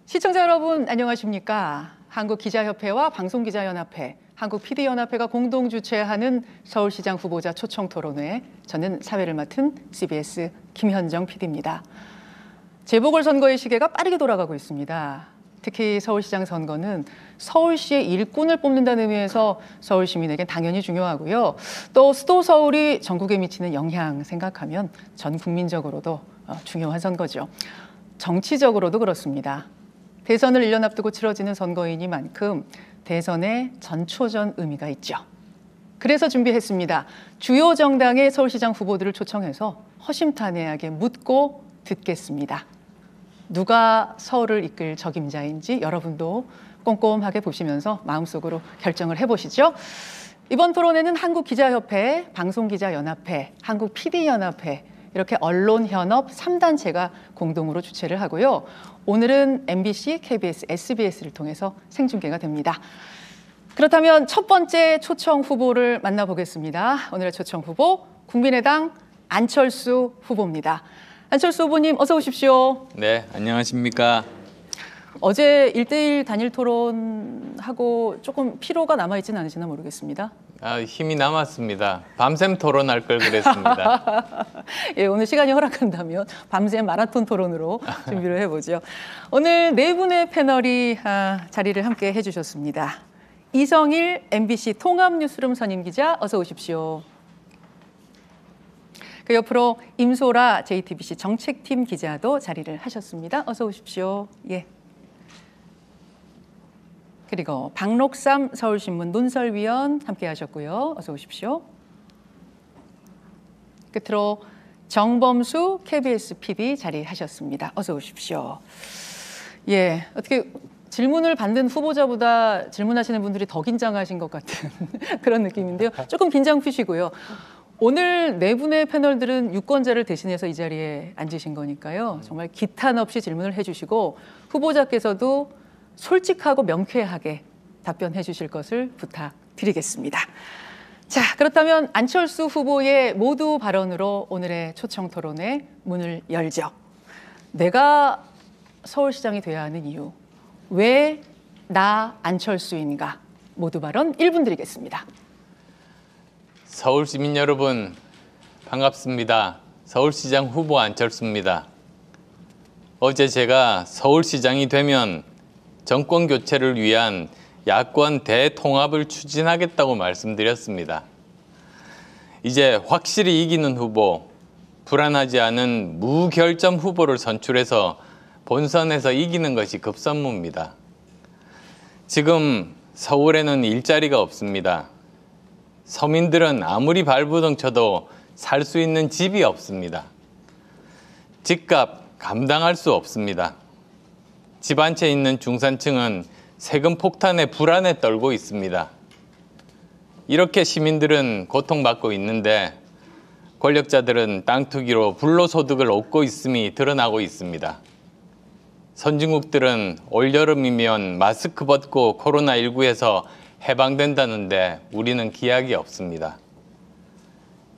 시청자 여러분 안녕하십니까? 한국기자협회와 방송기자연합회, 한국PD연합회가 공동 주최하는 서울시장 후보자 초청토론회, 저는 사회를 맡은 CBS 김현정 PD입니다. 재보궐선거의 시계가 빠르게 돌아가고 있습니다. 특히 서울시장 선거는 서울시의 일꾼을 뽑는다는 의미에서 서울 시민에겐 당연히 중요하고요. 또 수도 서울이 전국에 미치는 영향 생각하면 전 국민적으로도 중요한 선거죠. 정치적으로도 그렇습니다. 대선을 1년 앞두고 치러지는 선거이니만큼 대선의 전초전 의미가 있죠. 그래서 준비했습니다. 주요 정당의 서울시장 후보들을 초청해서 허심탄회하게 묻고 듣겠습니다. 누가 서울을 이끌 적임자인지 여러분도 꼼꼼하게 보시면서 마음속으로 결정을 해보시죠. 이번 토론회는 한국기자협회, 방송기자연합회, 한국PD연합회 이렇게 언론현업 3단체가 공동으로 주최를 하고요. 오늘은 MBC, KBS, SBS를 통해서 생중계가 됩니다. 그렇다면 첫 번째 초청 후보를 만나보겠습니다. 오늘의 초청 후보, 국민의당 안철수 후보입니다. 안철수 후보님 어서 오십시오. 네, 안녕하십니까. 어제 1대1 단일 토론하고 조금 피로가 남아있지는 않으시나 모르겠습니다. 힘이 남았습니다. 밤샘 토론할 걸 그랬습니다. 예, 오늘 시간이 허락한다면 밤샘 마라톤 토론으로 준비를 해보죠. 오늘 네 분의 패널이 자리를 함께 해주셨습니다. 이성일 MBC 통합뉴스룸 선임기자 어서 오십시오. 그 옆으로 임소라 JTBC 정책팀 기자도 자리를 하셨습니다. 어서 오십시오. 예. 그리고 박록삼 서울신문 논설위원 함께 하셨고요. 어서 오십시오. 끝으로 정범수 KBS PD 자리하셨습니다. 어서 오십시오. 예, 어떻게 질문을 받는 후보자보다 질문하시는 분들이 더 긴장하신 것 같은 그런 느낌인데요. 조금 긴장 푸시고요. 오늘 네 분의 패널들은 유권자를 대신해서 이 자리에 앉으신 거니까요. 정말 기탄 없이 질문을 해주시고 후보자께서도 솔직하고 명쾌하게 답변해 주실 것을 부탁드리겠습니다. 자, 그렇다면 안철수 후보의 모두 발언으로 오늘의 초청 토론의 문을 열죠. 내가 서울시장이 돼야 하는 이유, 왜 나 안철수인가? 모두 발언 1분 드리겠습니다. 서울 시민 여러분 반갑습니다. 서울시장 후보 안철수입니다. 어제 제가 서울시장이 되면 정권 교체를 위한 야권 대통합을 추진하겠다고 말씀드렸습니다. 이제 확실히 이기는 후보, 불안하지 않은 무결점 후보를 선출해서 본선에서 이기는 것이 급선무입니다. 지금 서울에는 일자리가 없습니다. 서민들은 아무리 발부동 쳐도 살 수 있는 집이 없습니다. 집값 감당할 수 없습니다. 집 한 채 있는 중산층은 세금 폭탄에 불안에 떨고 있습니다. 이렇게 시민들은 고통받고 있는데 권력자들은 땅 투기로 불로소득을 얻고 있음이 드러나고 있습니다. 선진국들은 올여름이면 마스크 벗고 코로나19에서 해방된다는데 우리는 기약이 없습니다.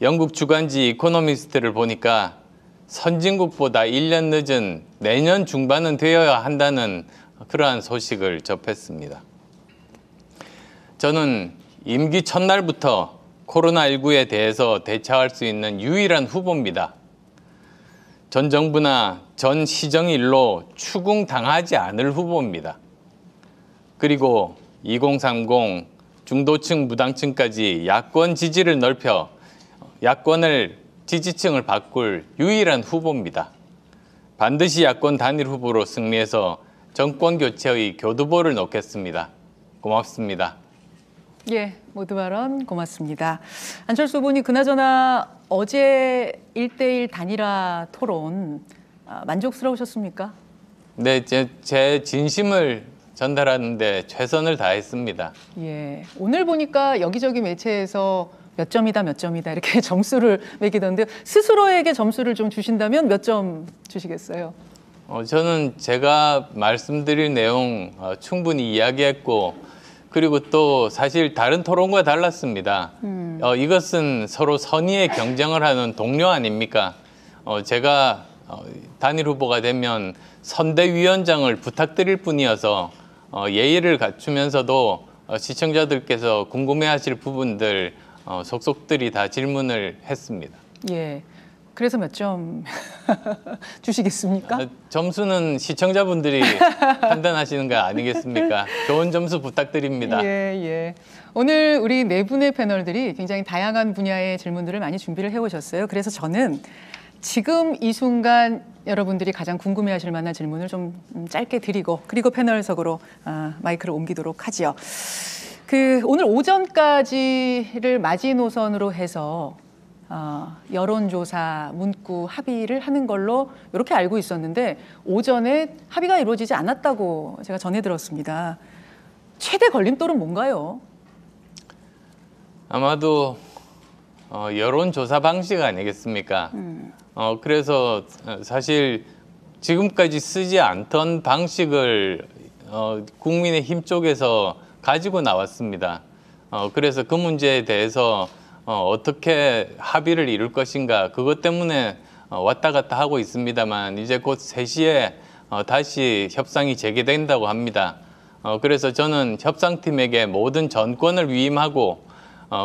영국 주간지 이코노미스트를 보니까 선진국보다 1년 늦은 내년 중반은 되어야 한다는 그러한 소식을 접했습니다. 저는 임기 첫날부터 코로나19에 대해서 대처할 수 있는 유일한 후보입니다. 전 정부나 전 시정 일로 추궁당하지 않을 후보입니다. 그리고 2030 중도층 무당층까지 야권 지지를 넓혀 야권을 지지층을 바꿀 유일한 후보입니다. 반드시 야권 단일 후보로 승리해서 정권 교체의 교두보를 놓겠습니다. 고맙습니다. 예, 모두 발언 고맙습니다. 안철수 후보님, 그나저나 어제 1대1 단일화 토론 만족스러우셨습니까? 네, 제 진심을 전달하는데 최선을 다했습니다. 예, 오늘 보니까 여기저기 매체에서 몇 점이다 이렇게 점수를 매기던데요. 스스로에게 점수를 좀 주신다면 몇 점 주시겠어요? 저는 제가 말씀드릴 내용 충분히 이야기했고, 그리고 또 사실 다른 토론과 달랐습니다. 이것은 서로 선의의 경쟁을 하는 동료 아닙니까? 제가 단일 후보가 되면 선대위원장을 부탁드릴 뿐이어서 예의를 갖추면서도 시청자들께서 궁금해하실 부분들 속속들이 다 질문을 했습니다. 예. 그래서 몇 점 주시겠습니까? 점수는 시청자분들이 판단하시는 거 아니겠습니까? 좋은 점수 부탁드립니다. 예, 예. 오늘 우리 네 분의 패널들이 굉장히 다양한 분야의 질문들을 많이 준비를 해오셨어요. 그래서 저는 지금 이 순간 여러분들이 가장 궁금해하실 만한 질문을 좀 짧게 드리고 그리고 패널석으로 마이크를 옮기도록 하지요. 오늘 오전까지를 마지노선으로 해서 여론조사 문구 합의를 하는 걸로 이렇게 알고 있었는데 오전에 합의가 이루어지지 않았다고 제가 전해 들었습니다. 최대 걸림돌은 뭔가요? 아마도 여론조사 방식 아니겠습니까? 그래서 사실 지금까지 쓰지 않던 방식을 국민의힘 쪽에서 가지고 나왔습니다. 그래서 그 문제에 대해서 어떻게 합의를 이룰 것인가 그것 때문에 왔다 갔다 하고 있습니다만 이제 곧 3시에 다시 협상이 재개된다고 합니다. 그래서 저는 협상팀에게 모든 전권을 위임하고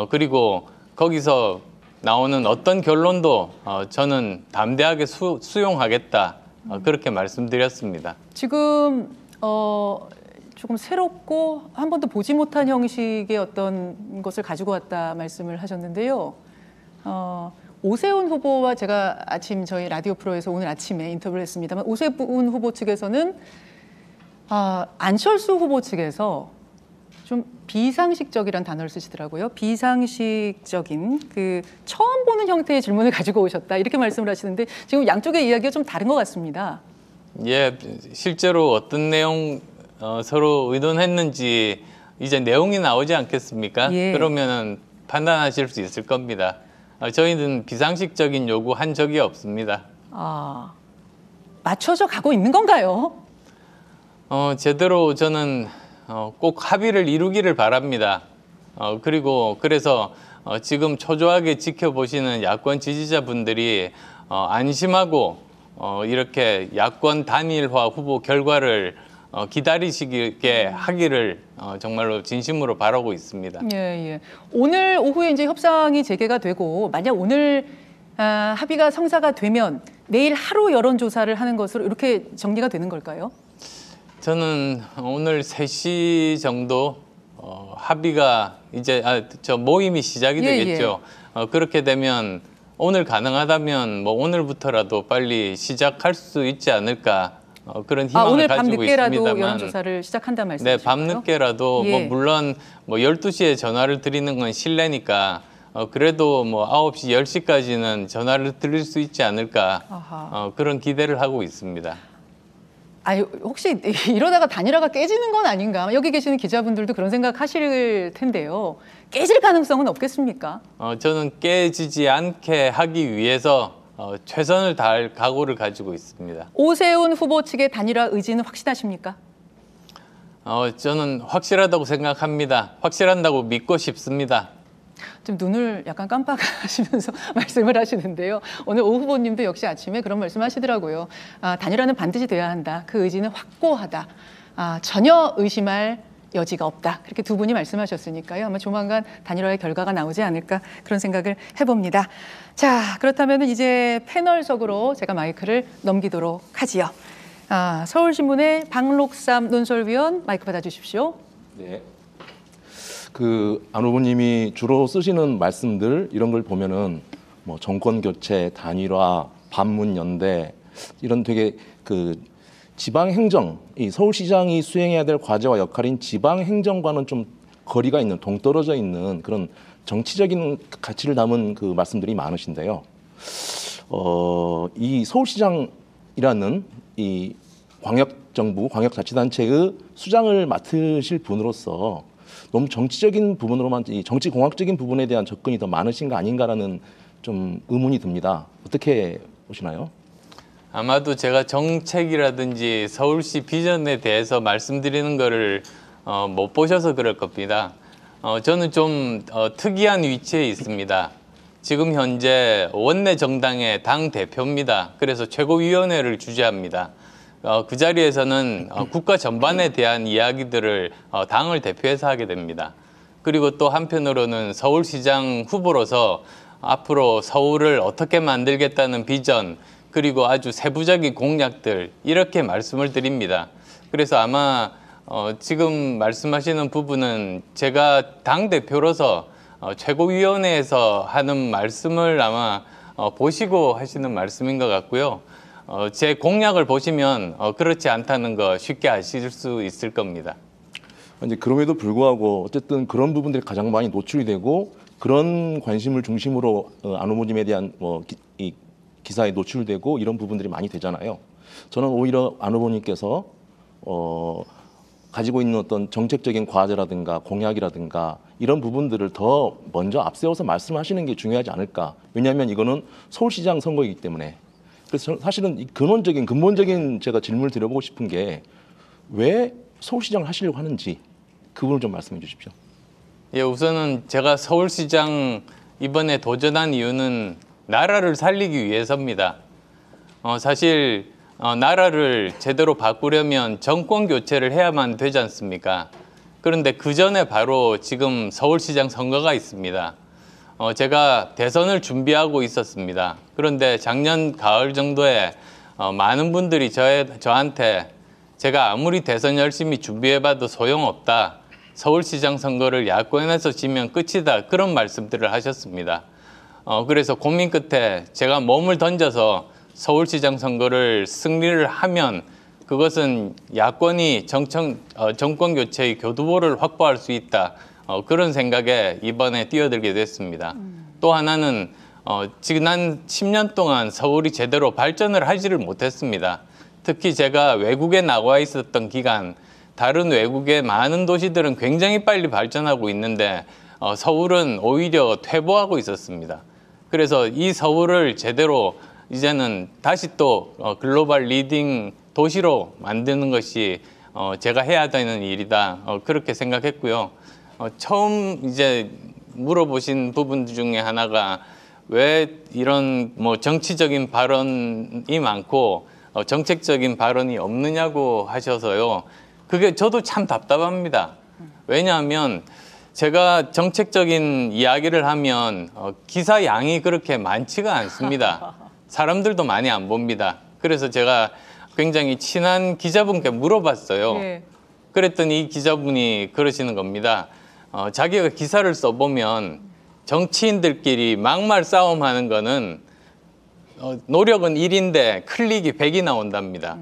그리고 거기서 나오는 어떤 결론도 저는 담대하게 수용하겠다 그렇게 말씀드렸습니다. 지금 조금 새롭고 한 번도 보지 못한 형식의 어떤 것을 가지고 왔다 말씀을 하셨는데요. 오세훈 후보와 제가 아침 저희 라디오 프로에서 오늘 아침에 인터뷰를 했습니다만 오세훈 후보 측에서는 안철수 후보 측에서 좀 비상식적이란 단어를 쓰시더라고요. 비상식적인 처음 보는 형태의 질문을 가지고 오셨다 이렇게 말씀을 하시는데 지금 양쪽의 이야기가 좀 다른 것 같습니다. 예, 실제로 어떤 내용 서로 의논했는지 이제 내용이 나오지 않겠습니까? 예. 그러면은 판단하실 수 있을 겁니다. 저희는 비상식적인 요구 한 적이 없습니다. 맞춰져 가고 있는 건가요? 제대로 저는 꼭 합의를 이루기를 바랍니다. 그리고 그래서 지금 초조하게 지켜보시는 야권 지지자분들이 안심하고 이렇게 야권 단일화 후보 결과를 기다리시게 하기를 정말로 진심으로 바라고 있습니다. 예, 예. 오늘 오후에 이제 협상이 재개가 되고 만약 오늘 합의가 성사가 되면 내일 하루 여론조사를 하는 것으로 이렇게 정리가 되는 걸까요? 저는 오늘 3시 정도 합의가 이제 모임이 시작이 되겠죠. 그렇게 되면 오늘 가능하다면 뭐 오늘부터라도 빨리 시작할 수 있지 않을까 그런 희망을 오늘 가지고 밤늦게라도 있습니다만 여론조사를 시작한다는 말씀이실까요? 네, 밤늦게라도 예. 뭐 물론 뭐 12시에 전화를 드리는 건 실례니까 그래도 뭐 9시, 10시까지는 전화를 드릴 수 있지 않을까 그런 기대를 하고 있습니다. 혹시 이러다가 단일화가 깨지는 건 아닌가? 여기 계시는 기자분들도 그런 생각하실 텐데요. 깨질 가능성은 없겠습니까? 저는 깨지지 않게 하기 위해서 최선을 다할 각오를 가지고 있습니다. 오세훈 후보 측의 단일화 의지는 확신하십니까? 저는 확실하다고 생각합니다. 확실한다고 믿고 싶습니다. 좀 눈을 약간 깜빡하시면서 말씀을 하시는데요. 오늘 오 후보님도 역시 아침에 그런 말씀하시더라고요. 단일화는 반드시 돼야 한다. 그 의지는 확고하다. 전혀 의심할 여지가 없다. 그렇게 두 분이 말씀하셨으니까요. 아마 조만간 단일화의 결과가 나오지 않을까 그런 생각을 해봅니다. 자, 그렇다면 이제 패널석으로 제가 마이크를 넘기도록 하지요. 서울신문의 박록삼 논설위원 마이크 받아주십시오. 네. 안 후보님이 주로 쓰시는 말씀들 이런 걸 보면은 뭐 정권 교체, 단일화, 반문 연대 이런 되게 지방 행정, 이 서울시장이 수행해야 될 과제와 역할인 지방 행정과는 좀 거리가 있는 동떨어져 있는 그런 정치적인 가치를 담은 말씀들이 많으신데요. 이 서울시장이라는 이 광역정부, 광역자치단체의 수장을 맡으실 분으로서 너무 정치적인 부분으로만 정치공학적인 부분에 대한 접근이 더 많으신 거 아닌가라는 좀 의문이 듭니다. 어떻게 보시나요? 아마도 제가 정책이라든지 서울시 비전에 대해서 말씀드리는 거를 못 보셔서 그럴 겁니다. 저는 좀 특이한 위치에 있습니다. 지금 현재 원내 정당의 당 대표입니다. 그래서 최고위원회를 주재합니다. 그 자리에서는 국가 전반에 대한 이야기들을 당을 대표해서 하게 됩니다. 그리고 또 한편으로는 서울시장 후보로서 앞으로 서울을 어떻게 만들겠다는 비전, 그리고 아주 세부적인 공약들 이렇게 말씀을 드립니다. 그래서 아마 지금 말씀하시는 부분은 제가 당대표로서 최고위원회에서 하는 말씀을 아마 보시고 하시는 말씀인 것 같고요. 제 공약을 보시면 그렇지 않다는 거 쉽게 아실 수 있을 겁니다. 이제 그럼에도 불구하고 어쨌든 그런 부분들이 가장 많이 노출이 되고 그런 관심을 중심으로 안 후보님에 대한 이 기사에 노출되고 이런 부분들이 많이 되잖아요. 저는 오히려 안 후보님께서 가지고 있는 어떤 정책적인 과제라든가 공약이라든가 이런 부분들을 더 먼저 앞세워서 말씀하시는 게 중요하지 않을까. 왜냐하면 이거는 서울시장 선거이기 때문에. 그래서 사실은 이 근본적인 제가 질문을 드려보고 싶은 게 왜 서울시장을 하시려고 하는지 그 부분을 좀 말씀해 주십시오. 예, 우선은 제가 서울시장 이번에 도전한 이유는 나라를 살리기 위해서입니다. 사실 나라를 제대로 바꾸려면 정권 교체를 해야만 되지 않습니까? 그런데 그 전에 바로 지금 서울시장 선거가 있습니다. 제가 대선을 준비하고 있었습니다. 그런데 작년 가을 정도에 많은 분들이 저한테 제가 아무리 대선 열심히 준비해봐도 소용없다. 서울시장 선거를 야권에서 지면 끝이다. 그런 말씀들을 하셨습니다. 그래서 고민 끝에 제가 몸을 던져서 서울시장 선거를 승리를 하면 그것은 야권이 정권 교체의 교두보를 확보할 수 있다. 그런 생각에 이번에 뛰어들게 됐습니다. 또 하나는 지난 10년 동안 서울이 제대로 발전을 하지를 못했습니다. 특히 제가 외국에 나와 있었던 기간, 다른 외국의 많은 도시들은 굉장히 빨리 발전하고 있는데 서울은 오히려 퇴보하고 있었습니다. 그래서 이 서울을 제대로 이제는 다시 또 글로벌 리딩 도시로 만드는 것이 제가 해야 되는 일이다. 그렇게 생각했고요. 처음 이제 물어보신 부분 중에 하나가 왜 이런 정치적인 발언이 많고 정책적인 발언이 없느냐고 하셔서요. 그게 저도 참 답답합니다. 왜냐하면 제가 정책적인 이야기를 하면 기사 양이 그렇게 많지가 않습니다. 사람들도 많이 안 봅니다. 그래서 제가 굉장히 친한 기자분께 물어봤어요. 예. 그랬더니 이 기자분이 그러시는 겁니다. 자기가 기사를 써보면 정치인들끼리 막말 싸움하는 거는 노력은 1인데 클릭이 100이 나온답니다.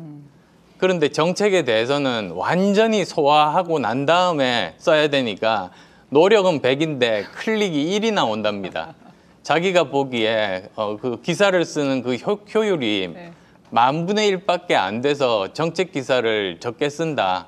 그런데 정책에 대해서는 완전히 소화하고 난 다음에 써야 되니까 노력은 100인데 클릭이 1이 나온답니다. 자기가 보기에 그 기사를 쓰는 그 효율이 네. 10,000분의 1밖에 안 돼서 정책 기사를 적게 쓴다.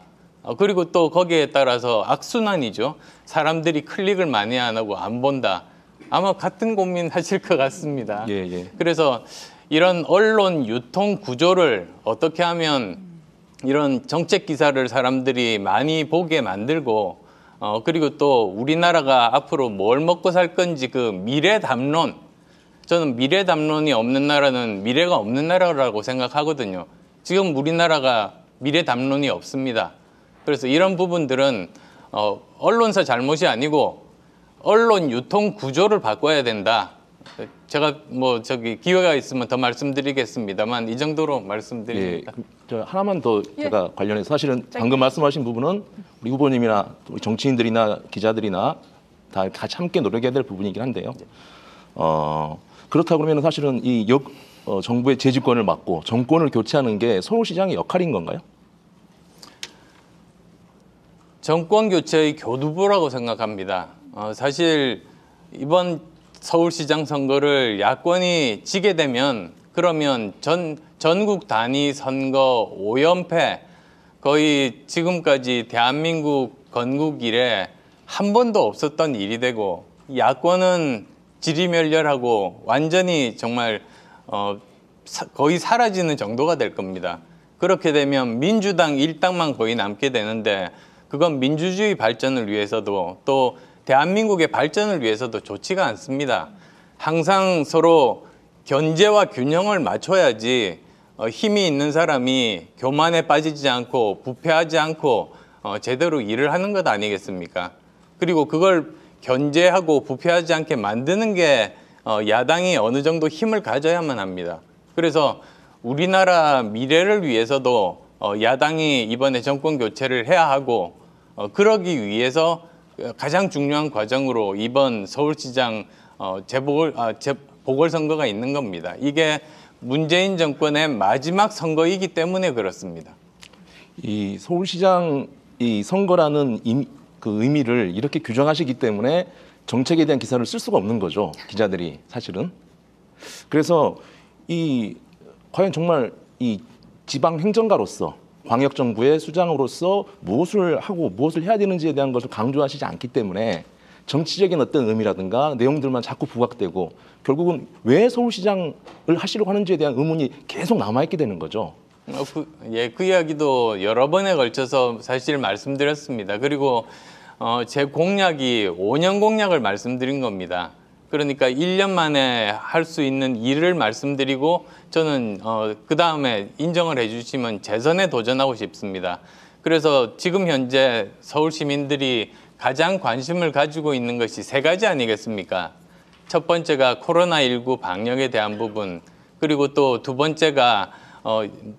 그리고 또 거기에 따라서 악순환이죠. 사람들이 클릭을 많이 안 하고 안 본다. 아마 같은 고민 하실 것 같습니다. 예. 그래서 이런 언론 유통 구조를 어떻게 하면 이런 정책 기사를 사람들이 많이 보게 만들고 그리고 또 우리나라가 앞으로 뭘 먹고 살 건지 그 미래 담론, 저는 미래 담론이 없는 나라는 미래가 없는 나라라고 생각하거든요. 지금 우리나라가 미래 담론이 없습니다. 그래서 이런 부분들은 언론사 잘못이 아니고 언론 유통 구조를 바꿔야 된다. 제가 기회가 있으면 더 말씀드리겠습니다만 이 정도로 말씀드립니다. 예, 저 하나만 더 제가 관련해서 사실은 방금 말씀하신 부분은 우리 후보님이나 우리 정치인들이나 기자들이나 다 같이 함께 노력해야 될 부분이긴 한데요. 그렇다고 그러면 사실은 이 정부의 재집권을 막고 정권을 교체하는 게 서울시장의 역할인 건가요? 정권 교체의 교두보라고 생각합니다. 사실 이번 서울시장 선거를 야권이 지게 되면 그러면 전국 단위 선거 5연패, 거의 지금까지 대한민국 건국 이래 한 번도 없었던 일이 되고 야권은 지리멸렬하고 완전히 정말 거의 사라지는 정도가 될 겁니다. 그렇게 되면 민주당 일당만 거의 남게 되는데 그건 민주주의 발전을 위해서도 또 대한민국의 발전을 위해서도 좋지가 않습니다. 항상 서로 견제와 균형을 맞춰야지 힘이 있는 사람이 교만에 빠지지 않고 부패하지 않고 제대로 일을 하는 것 아니겠습니까? 그리고 그걸 견제하고 부패하지 않게 만드는 게 야당이 어느 정도 힘을 가져야만 합니다. 그래서 우리나라 미래를 위해서도 야당이 이번에 정권 교체를 해야 하고 그러기 위해서 가장 중요한 과정으로 이번 서울시장 보궐선거가 있는 겁니다. 이게 문재인 정권의 마지막 선거이기 때문에 그렇습니다. 이 서울시장 이 선거라는 그 의미를 이렇게 규정하시기 때문에 정책에 대한 기사를 쓸 수가 없는 거죠. 기자들이 사실은. 그래서 과연 정말 이 지방 행정가로서 광역정부의 수장으로서 무엇을 하고 무엇을 해야 되는지에 대한 것을 강조하시지 않기 때문에 정치적인 어떤 의미라든가 내용들만 자꾸 부각되고 결국은 왜 서울시장을 하시려고 하는지에 대한 의문이 계속 남아있게 되는 거죠. 그 이야기도 여러 번에 걸쳐서 사실 말씀드렸습니다. 그리고 제 공약이 5년 공약을 말씀드린 겁니다. 그러니까 1년 만에 할 수 있는 일을 말씀드리고 저는 그 다음에 인정을 해주시면 재선에 도전하고 싶습니다. 그래서 지금 현재 서울 시민들이 가장 관심을 가지고 있는 것이 세 가지 아니겠습니까? 첫 번째가 코로나19 방역에 대한 부분, 그리고 또 두 번째가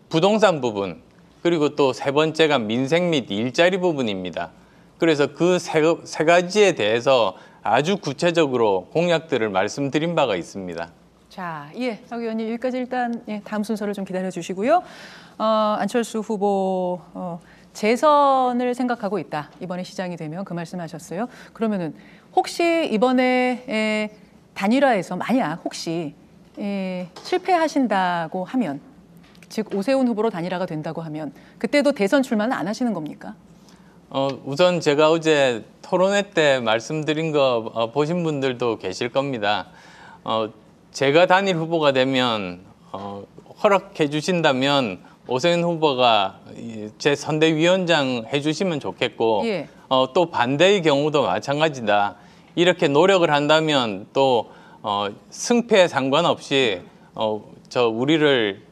부동산 부분, 그리고 또 세 번째가 민생 및 일자리 부분입니다. 그래서 그 세 가지에 대해서 아주 구체적으로 공약들을 말씀드린 바가 있습니다. 자, 박 의원님 여기까지 일단 다음 순서를 좀 기다려 주시고요. 안철수 후보 재선을 생각하고 있다. 이번에 시장이 되면 그 말씀하셨어요. 그러면은 혹시 이번에 단일화에서 만약 혹시 실패하신다고 하면, 즉 오세훈 후보로 단일화가 된다고 하면 그때도 대선 출마는 안 하시는 겁니까? 우선 제가 어제 토론회 때 말씀드린 거 보신 분들도 계실 겁니다. 제가 단일 후보가 되면 허락해 주신다면 오세훈 후보가 제 선대위원장 해주시면 좋겠고 예. 또 반대의 경우도 마찬가지다. 이렇게 노력을 한다면 또 승패에 상관없이 우리를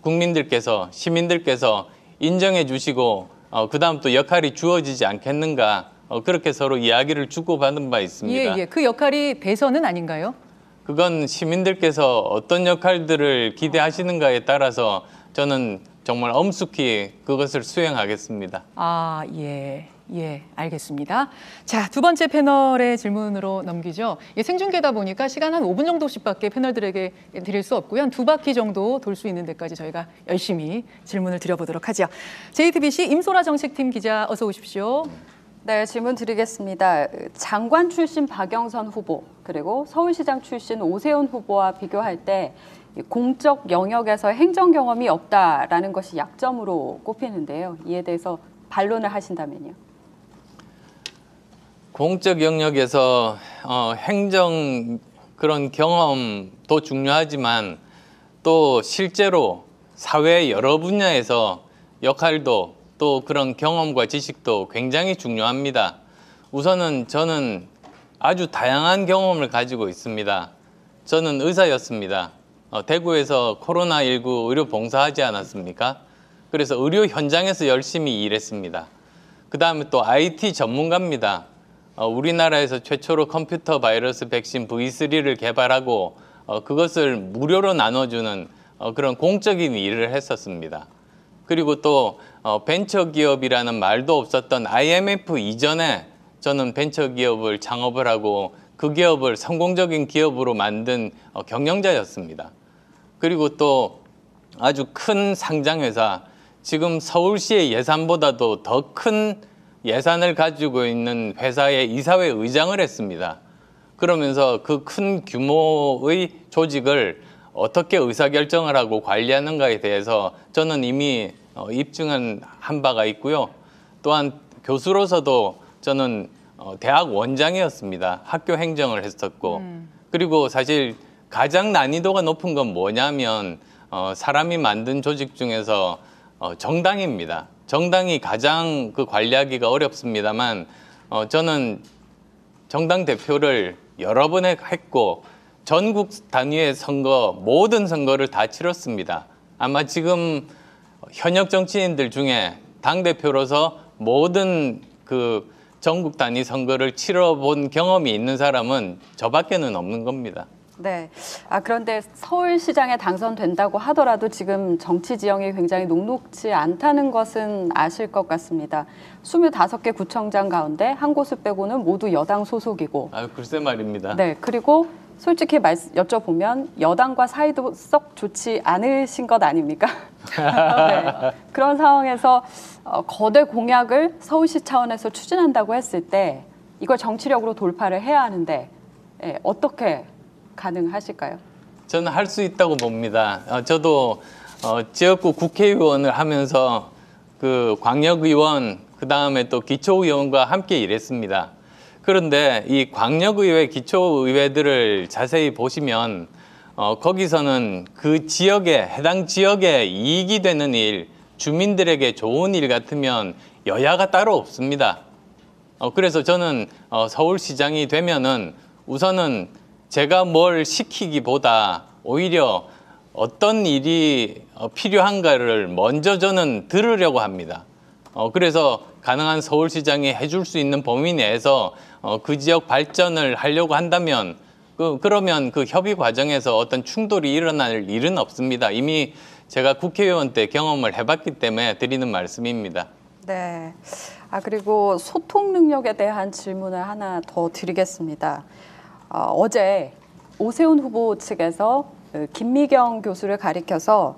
국민들께서 시민들께서 인정해 주시고 그 다음 또 역할이 주어지지 않겠는가 그렇게 서로 이야기를 주고받은 바 있습니다. 예. 그 역할이 대선은 아닌가요? 그건 시민들께서 어떤 역할들을 기대하시는가에 따라서 저는 정말 엄숙히 그것을 수행하겠습니다. 예, 알겠습니다. 자, 두 번째 패널의 질문으로 넘기죠. 생중계다 보니까 시간 한 5분 정도씩밖에 패널들에게 드릴 수 없고요. 한 두 바퀴 정도 돌 수 있는 데까지 저희가 열심히 질문을 드려보도록 하죠. JTBC 임소라 정책팀 기자 어서 오십시오. 네, 질문 드리겠습니다. 장관 출신 박영선 후보 그리고 서울시장 출신 오세훈 후보와 비교할 때 공적 영역에서 행정 경험이 없다라는 것이 약점으로 꼽히는데요. 이에 대해서 반론을 하신다면요. 공적 영역에서 행정 그런 경험도 중요하지만 또 실제로 사회 여러 분야에서 역할도 또 그런 경험과 지식도 굉장히 중요합니다. 우선은 저는 아주 다양한 경험을 가지고 있습니다. 저는 의사였습니다. 대구에서 코로나19 의료 봉사하지 않았습니까? 그래서 의료 현장에서 열심히 일했습니다. 그 다음에 또 IT 전문가입니다. 우리나라에서 최초로 컴퓨터 바이러스 백신 V3를 개발하고 그것을 무료로 나눠주는 그런 공적인 일을 했었습니다. 그리고 또 벤처기업이라는 말도 없었던 IMF 이전에 저는 벤처기업을 창업을 하고 그 기업을 성공적인 기업으로 만든 경영자였습니다. 그리고 또 아주 큰 상장회사, 지금 서울시의 예산보다도 더 큰 예산을 가지고 있는 회사의 이사회 의장을 했습니다. 그러면서 그 큰 규모의 조직을 어떻게 의사결정을 하고 관리하는가에 대해서 저는 이미 입증한 바가 있고요. 또한 교수로서도 저는 대학 원장이었습니다. 학교 행정을 했었고 그리고 사실 가장 난이도가 높은 건 뭐냐면 사람이 만든 조직 중에서 정당입니다. 정당이 가장 그 관리하기가 어렵습니다만 저는 정당 대표를 여러 번 했고 전국 단위의 선거, 모든 선거를 다 치렀습니다. 아마 지금 현역 정치인들 중에 당대표로서 모든 그 전국 단위 선거를 치러본 경험이 있는 사람은 저밖에는 없는 겁니다. 네. 그런데 서울시장에 당선된다고 하더라도 지금 정치 지형이 굉장히 녹록지 않다는 것은 아실 것 같습니다. 25개 구청장 가운데 한 곳을 빼고는 모두 여당 소속이고. 글쎄 말입니다. 네. 그리고 솔직히 여쭤보면 여당과 사이도 썩 좋지 않으신 것 아닙니까? 네. 그런 상황에서 거대 공약을 서울시 차원에서 추진한다고 했을 때 이걸 정치력으로 돌파를 해야 하는데 어떻게 가능하실까요? 저는 할 수 있다고 봅니다. 저도 지역구 국회의원을 하면서 그 광역의원, 그 다음에 또 기초의원과 함께 일했습니다. 그런데 이 광역의회, 기초의회들을 자세히 보시면 거기서는 그 지역에, 해당 지역에 이익이 되는 일, 주민들에게 좋은 일 같으면 여야가 따로 없습니다. 그래서 저는 서울시장이 되면은 우선은 제가 뭘 시키기보다 오히려 어떤 일이 필요한가를 먼저 저는 들으려고 합니다. 그래서 가능한 서울시장이 해줄 수 있는 범위 내에서 그 지역 발전을 하려고 한다면 그러면 그 협의 과정에서 어떤 충돌이 일어날 일은 없습니다. 이미 제가 국회의원 때 경험을 해봤기 때문에 드리는 말씀입니다. 네. 그리고 소통 능력에 대한 질문을 하나 더 드리겠습니다. 어제 오세훈 후보 측에서 김미경 교수를 가리켜서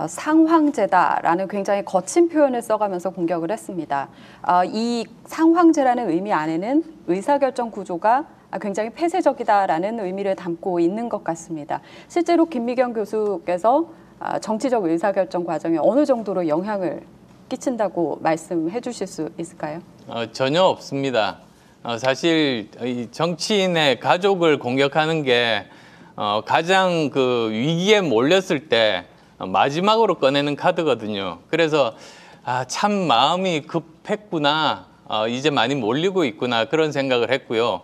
상황제다라는 굉장히 거친 표현을 써가면서 공격을 했습니다. 이 상황제라는 의미 안에는 의사결정 구조가 굉장히 폐쇄적이다라는 의미를 담고 있는 것 같습니다. 실제로 김미경 교수께서 정치적 의사결정 과정에 어느 정도로 영향을 끼친다고 말씀해 주실 수 있을까요? 전혀 없습니다. 사실 이 정치인의 가족을 공격하는 게 가장 그 위기에 몰렸을 때 마지막으로 꺼내는 카드거든요. 그래서 참 마음이 급했구나, 이제 많이 몰리고 있구나 그런 생각을 했고요.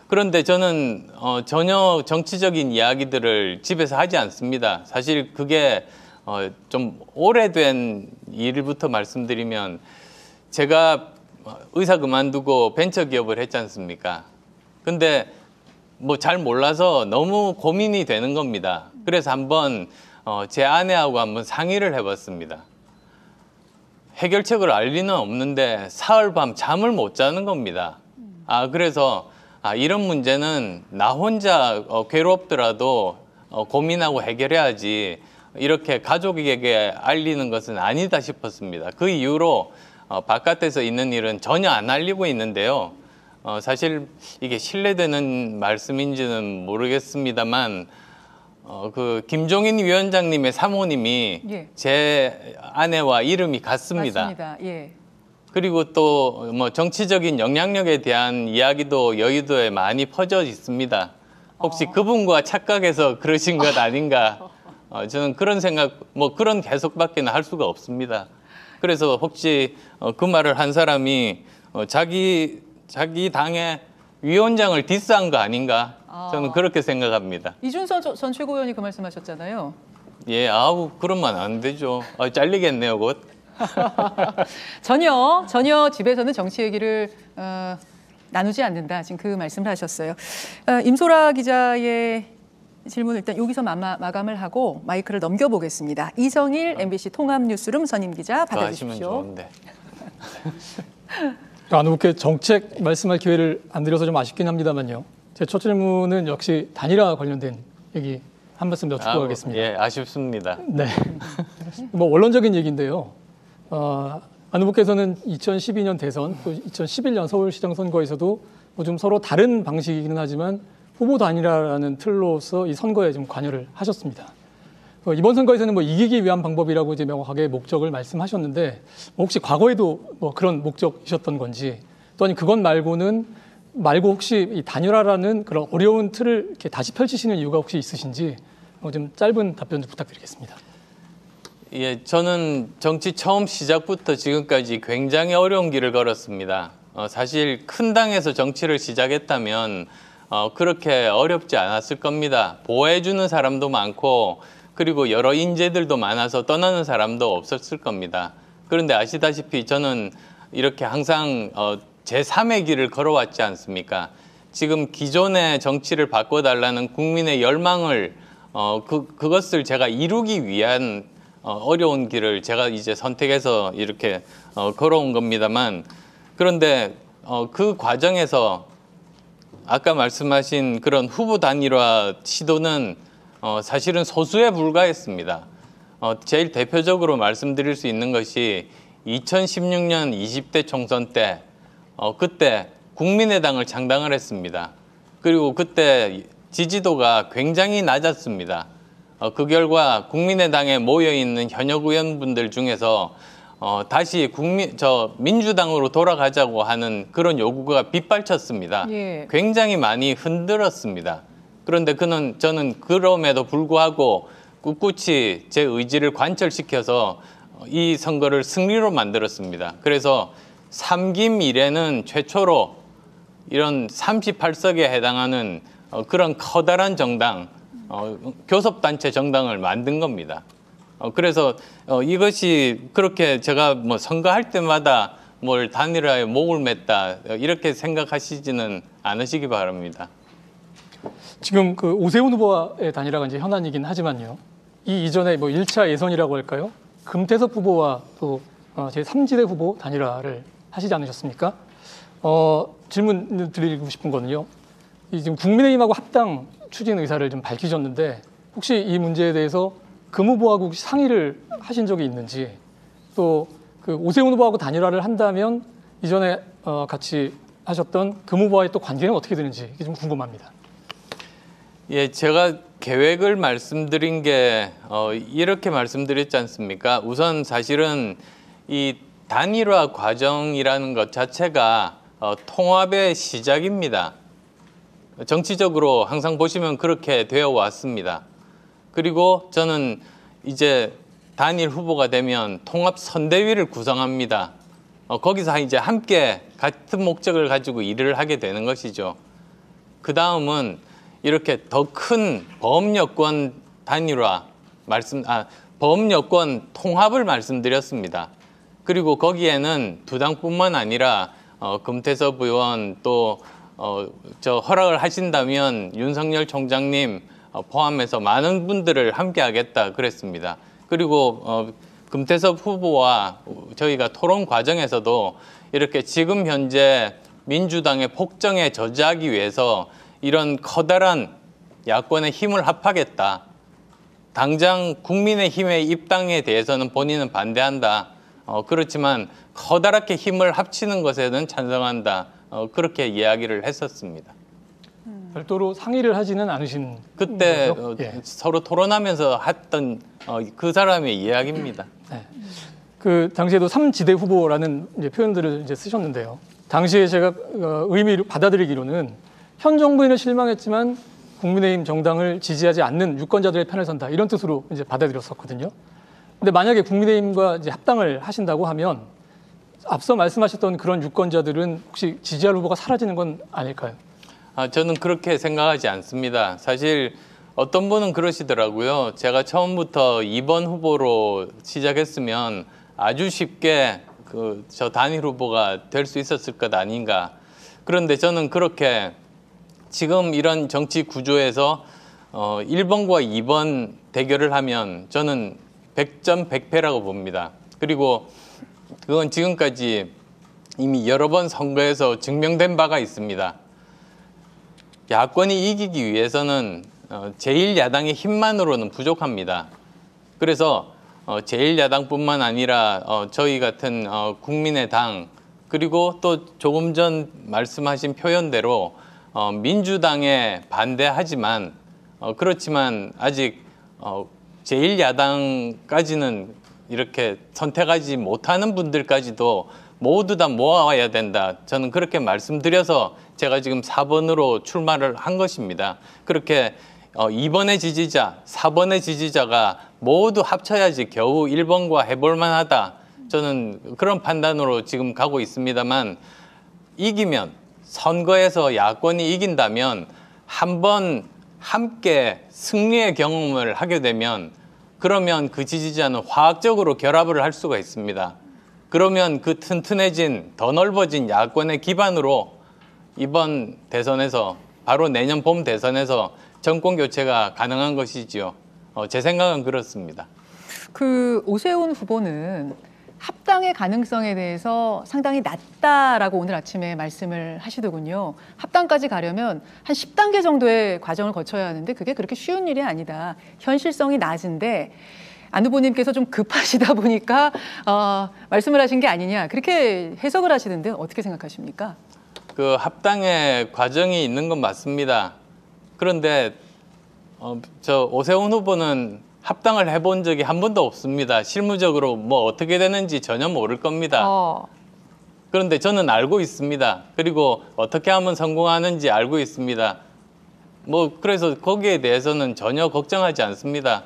그런데 저는 전혀 정치적인 이야기들을 집에서 하지 않습니다. 사실 그게 좀 오래된 일부터 말씀드리면 제가 의사 그만두고 벤처기업을 했지 않습니까? 근데 뭐 잘 몰라서 너무 고민이 되는 겁니다. 그래서 한번 제 아내하고 한번 상의를 해봤습니다. 해결책을 알 리는 없는데 사흘 밤 잠을 못 자는 겁니다. 그래서 이런 문제는 나 혼자 괴롭더라도 고민하고 해결해야지 이렇게 가족에게 알리는 것은 아니다 싶었습니다. 그 이후로 바깥에서 있는 일은 전혀 안 알리고 있는데요. 사실 이게 신뢰되는 말씀인지는 모르겠습니다만 그 김종인 위원장님의 사모님이 예. 제 아내와 이름이 같습니다. 맞습니다. 예. 그리고 또 뭐 정치적인 영향력에 대한 이야기도 여의도에 많이 퍼져 있습니다. 혹시 그분과 착각해서 그러신 것 아닌가? 저는 그런 생각, 뭐 그런 해석밖에 할 수가 없습니다. 그래서 혹시 그 말을 한 사람이 자기 당의 위원장을 디스한 거 아닌가? 저는 그렇게 생각합니다. 이준석 전 최고위원이 그 말씀하셨잖아요. 예, 그러면 안 되죠. 잘리겠네요, 곧. 전혀 집에서는 정치 얘기를 나누지 않는다. 지금 그 말씀을 하셨어요. 임소라 기자의 질문 일단 여기서 마감을 하고 마이크를 넘겨보겠습니다. 이성일 MBC 통합뉴스룸 전임 기자 받아주십시오. 좋은데. 안 후보께 정책 말씀할 기회를 안 드려서 좀 아쉽긴 합니다만요. 제 첫 질문은 역시 단일화 관련된 얘기 한 말씀 여쭙고 가겠습니다. 예, 아쉽습니다. 네. 뭐 원론적인 얘기인데요. 안 후보께서는 2012년 대선 또 2011년 서울시장 선거에서도 뭐 좀 서로 다른 방식이기는 하지만 후보 단일화라는 틀로서 이 선거에 좀 관여를 하셨습니다. 이번 선거에서는 뭐 이기기 위한 방법이라고 이제 명확하게 목적을 말씀하셨는데 혹시 과거에도 뭐 그런 목적이셨던 건지 또 아니 그것 말고 혹시 이 단일화라는 그런 어려운 틀을 이렇게 다시 펼치시는 이유가 혹시 있으신지 좀 짧은 답변 좀 부탁드리겠습니다. 예, 저는 정치 처음 시작부터 지금까지 굉장히 어려운 길을 걸었습니다. 사실 큰 당에서 정치를 시작했다면 그렇게 어렵지 않았을 겁니다. 보호해주는 사람도 많고 그리고 여러 인재들도 많아서 떠나는 사람도 없었을 겁니다. 그런데 아시다시피 저는 이렇게 항상 제3의 길을 걸어왔지 않습니까? 지금 기존의 정치를 바꿔달라는 국민의 열망을 그것을 제가 이루기 위한 어려운 길을 제가 이제 선택해서 이렇게 걸어온 겁니다만, 그런데 그 과정에서 아까 말씀하신 그런 후보 단일화 시도는 사실은 소수에 불과했습니다. 제일 대표적으로 말씀드릴 수 있는 것이 2016년 20대 총선 때 그때 국민의당을 창당을 했습니다. 그리고 그때 지지도가 굉장히 낮았습니다. 그 결과 국민의당에 모여있는 현역 의원분들 중에서 다시 민주당으로 돌아가자고 하는 그런 요구가 빗발쳤습니다. 예. 굉장히 많이 흔들었습니다. 그런데 저는 그럼에도 불구하고 꿋꿋이 제 의지를 관철시켜서 이 선거를 승리로 만들었습니다. 그래서 3김 이래는 최초로 이런 38석에 해당하는 그런 커다란 정당, 교섭단체 정당을 만든 겁니다. 그래서 이것이 그렇게 제가 뭐 선거할 때마다 뭘 단일화에 목을 맸다 이렇게 생각하시지는 않으시기 바랍니다. 지금 그 오세훈 후보와의 단일화가 이제 현안이긴 하지만요. 이 이전에 뭐 1차 예선이라고 할까요? 금태섭 후보와 또 제3지대 후보 단일화를 하시지 않으셨습니까? 질문 드리고 싶은 거는요. 지금 국민의힘하고 합당 추진 의사를 좀 밝히셨는데 혹시 이 문제에 대해서 금 후보하고 혹시 상의를 하신 적이 있는지, 또 그 오세훈 후보하고 단일화를 한다면 이전에 같이 하셨던 금 후보와의 또 관계는 어떻게 되는지 이게 좀 궁금합니다. 예, 제가 계획을 말씀드린 게 이렇게 말씀드렸지 않습니까? 우선 사실은 이 단일화 과정이라는 것 자체가 통합의 시작입니다. 정치적으로 항상 보시면 그렇게 되어 왔습니다. 그리고 저는 이제 단일 후보가 되면 통합 선대위를 구성합니다. 거기서 이제 함께 같은 목적을 가지고 일을 하게 되는 것이죠. 그 다음은 이렇게 더 큰 범여권 단일화 범여권 통합을 말씀드렸습니다. 그리고 거기에는 두 당뿐만 아니라 금태섭 의원 또 허락을 하신다면 윤석열 총장님 포함해서 많은 분들을 함께 하겠다 그랬습니다. 그리고 금태섭 후보와 저희가 토론 과정에서도 이렇게 지금 현재 민주당의 폭정에 저지하기 위해서 이런 커다란 야권의 힘을 합하겠다. 당장 국민의힘의 입당에 대해서는 본인은 반대한다. 그렇지만 커다랗게 힘을 합치는 것에는 찬성한다. 그렇게 이야기를 했었습니다. 별도로 상의를 하지는 않으신 그때 예. 서로 토론하면서 했던 그 사람의 이야기입니다. 네. 그 당시에도 3지대 후보라는 이제 표현들을 이제 쓰셨는데요. 당시에 제가 의미를 받아들이기로는 현 정부에는 실망했지만 국민의힘 정당을 지지하지 않는 유권자들의 편을 선다 이런 뜻으로 이제 받아들였었거든요. 근데 만약에 국민의힘과 이제 합당을 하신다고 하면 앞서 말씀하셨던 그런 유권자들은 혹시 지지할 후보가 사라지는 건 아닐까요? 저는 그렇게 생각하지 않습니다. 사실 어떤 분은 그러시더라고요. 제가 처음부터 2번 후보로 시작했으면 아주 쉽게 저 단일 후보가 될 수 있었을 것 아닌가. 그런데 저는 그렇게 지금 이런 정치 구조에서 1번과 2번 대결을 하면 저는 100점 100패라고 봅니다. 그리고 그건 지금까지 이미 여러 번 선거에서 증명된 바가 있습니다. 야권이 이기기 위해서는 제1야당의 힘만으로는 부족합니다. 그래서 제1야당뿐만 아니라 저희 같은 국민의당, 그리고 또 조금 전 말씀하신 표현대로 민주당에 반대하지만 그렇지만 아직 제1야당까지는 이렇게 선택하지 못하는 분들까지도 모두 다 모아와야 된다. 저는 그렇게 말씀드려서 제가 지금 4번으로 출마를 한 것입니다. 그렇게 2번의 지지자, 4번의 지지자가 모두 합쳐야지 겨우 1번과 해볼 만하다. 저는 그런 판단으로 지금 가고 있습니다만 이기면 선거에서 야권이 이긴다면 한번 함께 승리의 경험을 하게 되면 그러면 그 지지자는 화학적으로 결합을 할 수가 있습니다. 그러면 그 튼튼해진 더 넓어진 야권의 기반으로 이번 대선에서 바로 내년 봄 대선에서 정권 교체가 가능한 것이지요. 제 생각은 그렇습니다. 그 오세훈 후보는 합당의 가능성에 대해서 상당히 낮다라고 오늘 아침에 말씀을 하시더군요. 합당까지 가려면 한 10단계 정도의 과정을 거쳐야 하는데 그게 그렇게 쉬운 일이 아니다. 현실성이 낮은데 안 후보님께서 좀 급하시다 보니까 말씀을 하신 게 아니냐 그렇게 해석을 하시는데 어떻게 생각하십니까? 그 합당의 과정이 있는 건 맞습니다. 그런데 저 오세훈 후보는 합당을 해본 적이 한 번도 없습니다. 실무적으로 뭐 어떻게 되는지 전혀 모를 겁니다. 그런데 저는 알고 있습니다. 그리고 어떻게 하면 성공하는지 알고 있습니다. 뭐 그래서 거기에 대해서는 전혀 걱정하지 않습니다.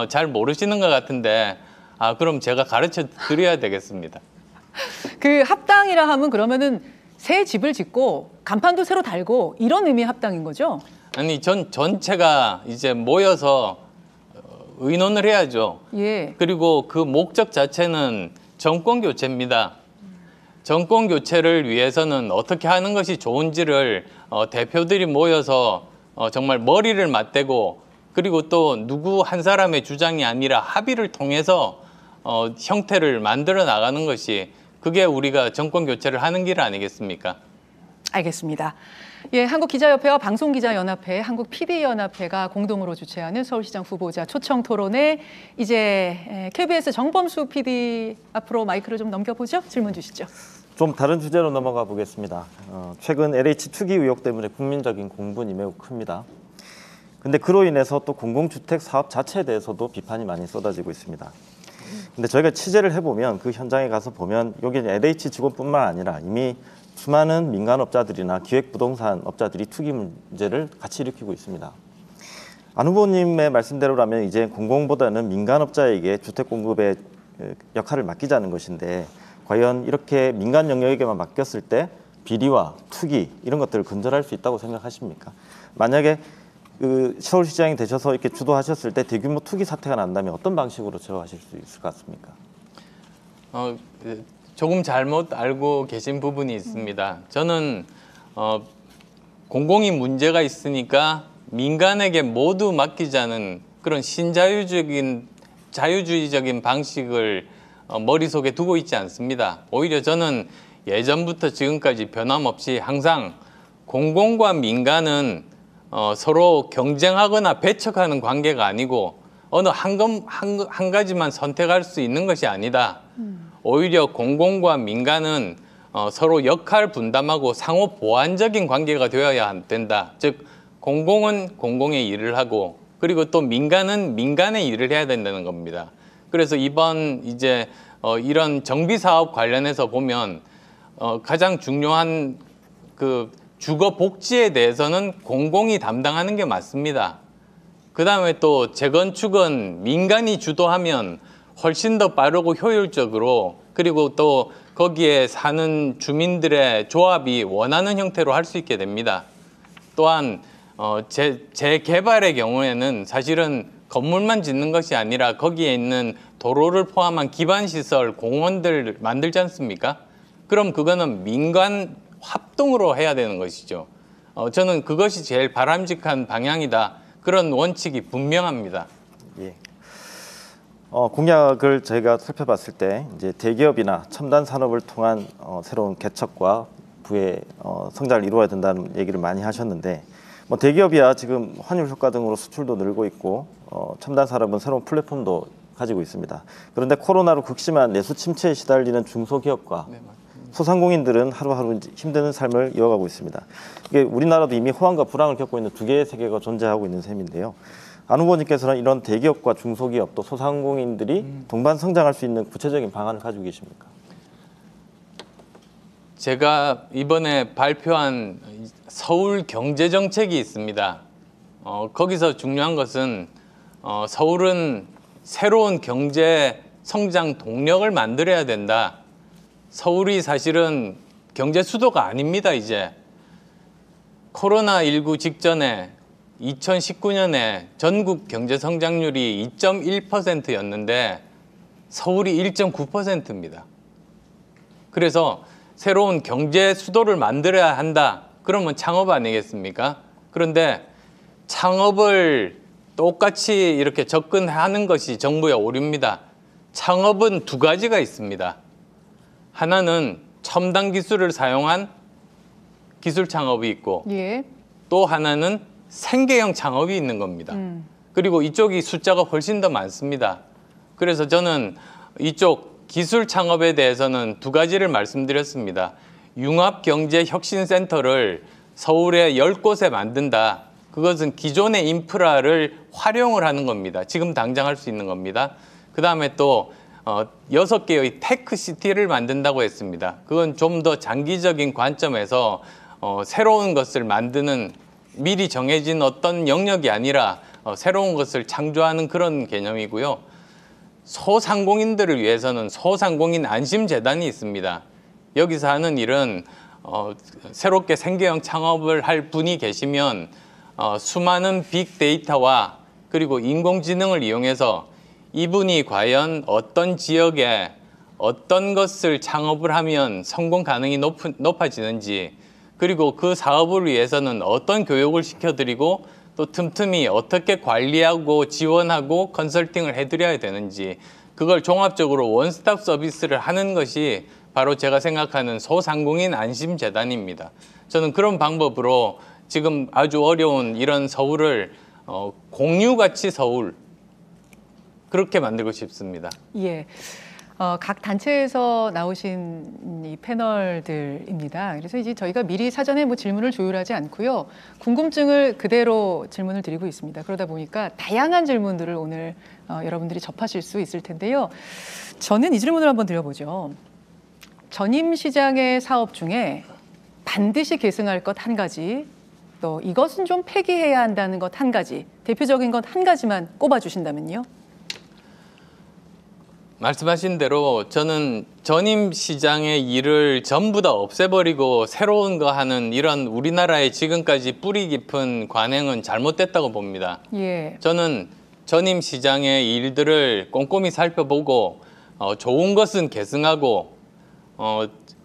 잘 모르시는 것 같은데 그럼 제가 가르쳐 드려야 되겠습니다. 그 합당이라 하면 그러면은 새 집을 짓고 간판도 새로 달고 이런 의미의 합당인 거죠? 아니 전체가 이제 모여서 의논을 해야죠. 예. 그리고 그 목적 자체는 정권 교체입니다. 정권 교체를 위해서는 어떻게 하는 것이 좋은지를 대표들이 모여서 정말 머리를 맞대고 그리고 또 누구 한 사람의 주장이 아니라 합의를 통해서 형태를 만들어 나가는 것이 그게 우리가 정권 교체를 하는 길 아니겠습니까? 알겠습니다. 예, 한국기자협회와 방송기자연합회, 한국PD연합회가 공동으로 주최하는 서울시장 후보자 초청 토론회 이제 KBS 정범수 PD 앞으로 마이크를 좀 넘겨보죠. 질문 주시죠. 좀 다른 주제로 넘어가 보겠습니다. 최근 LH 투기 의혹 때문에 국민적인 공분이 매우 큽니다. 근데 그로 인해서 또 공공주택 사업 자체에 대해서도 비판이 많이 쏟아지고 있습니다. 근데 저희가 취재를 해보면 그 현장에 가서 보면 여기 LH 직원뿐만 아니라 이미 수많은 민간업자들이나 기획부동산 업자들이 투기 문제를 같이 일으키고 있습니다. 안 후보님의 말씀대로라면 이제 공공보다는 민간업자에게 주택 공급의 역할을 맡기자는 것인데 과연 이렇게 민간 영역에게만 맡겼을 때 비리와 투기 이런 것들을 근절할 수 있다고 생각하십니까? 만약에 그 서울시장이 되셔서 이렇게 주도하셨을 때 대규모 투기 사태가 난다면 어떤 방식으로 제어하실 수 있을 것 같습니까? 조금 잘못 알고 계신 부분이 있습니다. 저는 공공이 문제가 있으니까 민간에게 모두 맡기자는 그런 자유주의적인 방식을 머릿속에 두고 있지 않습니다. 오히려 저는 예전부터 지금까지 변함없이 항상 공공과 민간은 서로 경쟁하거나 배척하는 관계가 아니고 어느 한 가지만 선택할 수 있는 것이 아니다. 오히려 공공과 민간은 서로 역할 분담하고 상호 보완적인 관계가 되어야 된다. 즉 공공은 공공의 일을 하고 그리고 또 민간은 민간의 일을 해야 된다는 겁니다. 그래서 이번 이제 이런 정비 사업 관련해서 보면 가장 중요한 그 주거 복지에 대해서는 공공이 담당하는 게 맞습니다. 그다음에 또 재건축은 민간이 주도하면 훨씬 더 빠르고 효율적으로 그리고 또 거기에 사는 주민들의 조합이 원하는 형태로 할 수 있게 됩니다. 또한 재개발의 경우에는 사실은 건물만 짓는 것이 아니라 거기에 있는 도로를 포함한 기반시설, 공원들 만들지 않습니까? 그럼 그거는 민간 합동으로 해야 되는 것이죠. 저는 그것이 제일 바람직한 방향이다. 그런 원칙이 분명합니다. 예. 공약을 저희가 살펴봤을 때 이제 대기업이나 첨단 산업을 통한 새로운 개척과 부의 성장을 이루어야 된다는 얘기를 많이 하셨는데 뭐 대기업이야 지금 환율 효과 등으로 수출도 늘고 있고 첨단 산업은 새로운 플랫폼도 가지고 있습니다. 그런데 코로나로 극심한 내수 침체에 시달리는 중소기업과 소상공인들은 하루하루 힘든 삶을 이어가고 있습니다. 이게 우리나라도 이미 호황과 불황을 겪고 있는 두 개의 세계가 존재하고 있는 셈인데요. 안 후보님께서는 이런 대기업과 중소기업 또 소상공인들이 동반 성장할 수 있는 구체적인 방안을 가지고 계십니까? 제가 이번에 발표한 서울 경제정책이 있습니다. 거기서 중요한 것은 서울은 새로운 경제 성장 동력을 만들어야 된다. 서울이 사실은 경제 수도가 아닙니다, 이제. 코로나19 직전에 2019년에 전국 경제 성장률이 2.1%였는데 서울이 1.9%입니다. 그래서 새로운 경제 수도를 만들어야 한다. 그러면 창업 아니겠습니까? 그런데 창업을 똑같이 이렇게 접근하는 것이 정부의 오류입니다. 창업은 두 가지가 있습니다. 하나는 첨단 기술을 사용한 기술 창업이 있고 예. 또 하나는 생계형 창업이 있는 겁니다. 그리고 이쪽이 숫자가 훨씬 더 많습니다. 그래서 저는 이쪽 기술 창업에 대해서는 두 가지를 말씀드렸습니다. 융합경제혁신센터를 서울에 10곳에 만든다. 그것은 기존의 인프라를 활용을 하는 겁니다. 지금 당장 할 수 있는 겁니다. 그 다음에 또 6개의 테크시티를 만든다고 했습니다. 그건 좀 더 장기적인 관점에서 새로운 것을 만드는 미리 정해진 어떤 영역이 아니라 새로운 것을 창조하는 그런 개념이고요. 소상공인들을 위해서는 소상공인 안심재단이 있습니다. 여기서 하는 일은 새롭게 생계형 창업을 할 분이 계시면 수많은 빅데이터와 그리고 인공지능을 이용해서 이분이 과연 어떤 지역에 어떤 것을 창업을 하면 성공 가능이 높아지는지 그리고 그 사업을 위해서는 어떤 교육을 시켜드리고 또 틈틈이 어떻게 관리하고 지원하고 컨설팅을 해드려야 되는지 그걸 종합적으로 원스톱 서비스를 하는 것이 바로 제가 생각하는 소상공인 안심재단입니다. 저는 그런 방법으로 지금 아주 어려운 이런 서울을 공유가치 서울 그렇게 만들고 싶습니다. 예. 각 단체에서 나오신 이 패널들입니다. 그래서 이제 저희가 미리 사전에 뭐 질문을 조율하지 않고요. 궁금증을 그대로 질문을 드리고 있습니다. 그러다 보니까 다양한 질문들을 오늘 여러분들이 접하실 수 있을 텐데요. 저는 이 질문을 한번 드려보죠. 전임시장의 사업 중에 반드시 계승할 것 한 가지, 또 이것은 좀 폐기해야 한다는 것 한 가지, 대표적인 것 한 가지만 꼽아주신다면요. 말씀하신 대로 저는 전임 시장의 일을 전부 다 없애버리고 새로운 거 하는 이런 우리나라의 지금까지 뿌리 깊은 관행은 잘못됐다고 봅니다. 예. 저는 전임 시장의 일들을 꼼꼼히 살펴보고 좋은 것은 계승하고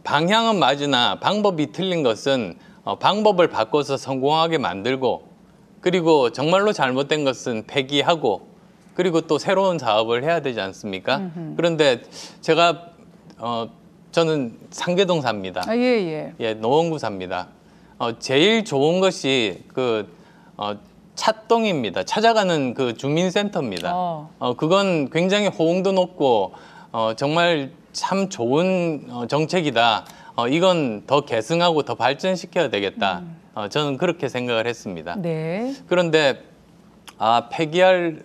방향은 맞으나 방법이 틀린 것은 방법을 바꿔서 성공하게 만들고 그리고 정말로 잘못된 것은 폐기하고 그리고 또 새로운 사업을 해야 되지 않습니까? 그런데 제가 저는 상계동 삽니다. 아, 예. 예, 노원구 삽니다. 제일 좋은 것이 그 찻동입니다. 찾아가는 그 주민센터입니다. 그건 굉장히 호응도 높고 정말 참 좋은 정책이다. 이건 더 계승하고 더 발전시켜야 되겠다. 저는 그렇게 생각을 했습니다. 네. 그런데 폐기할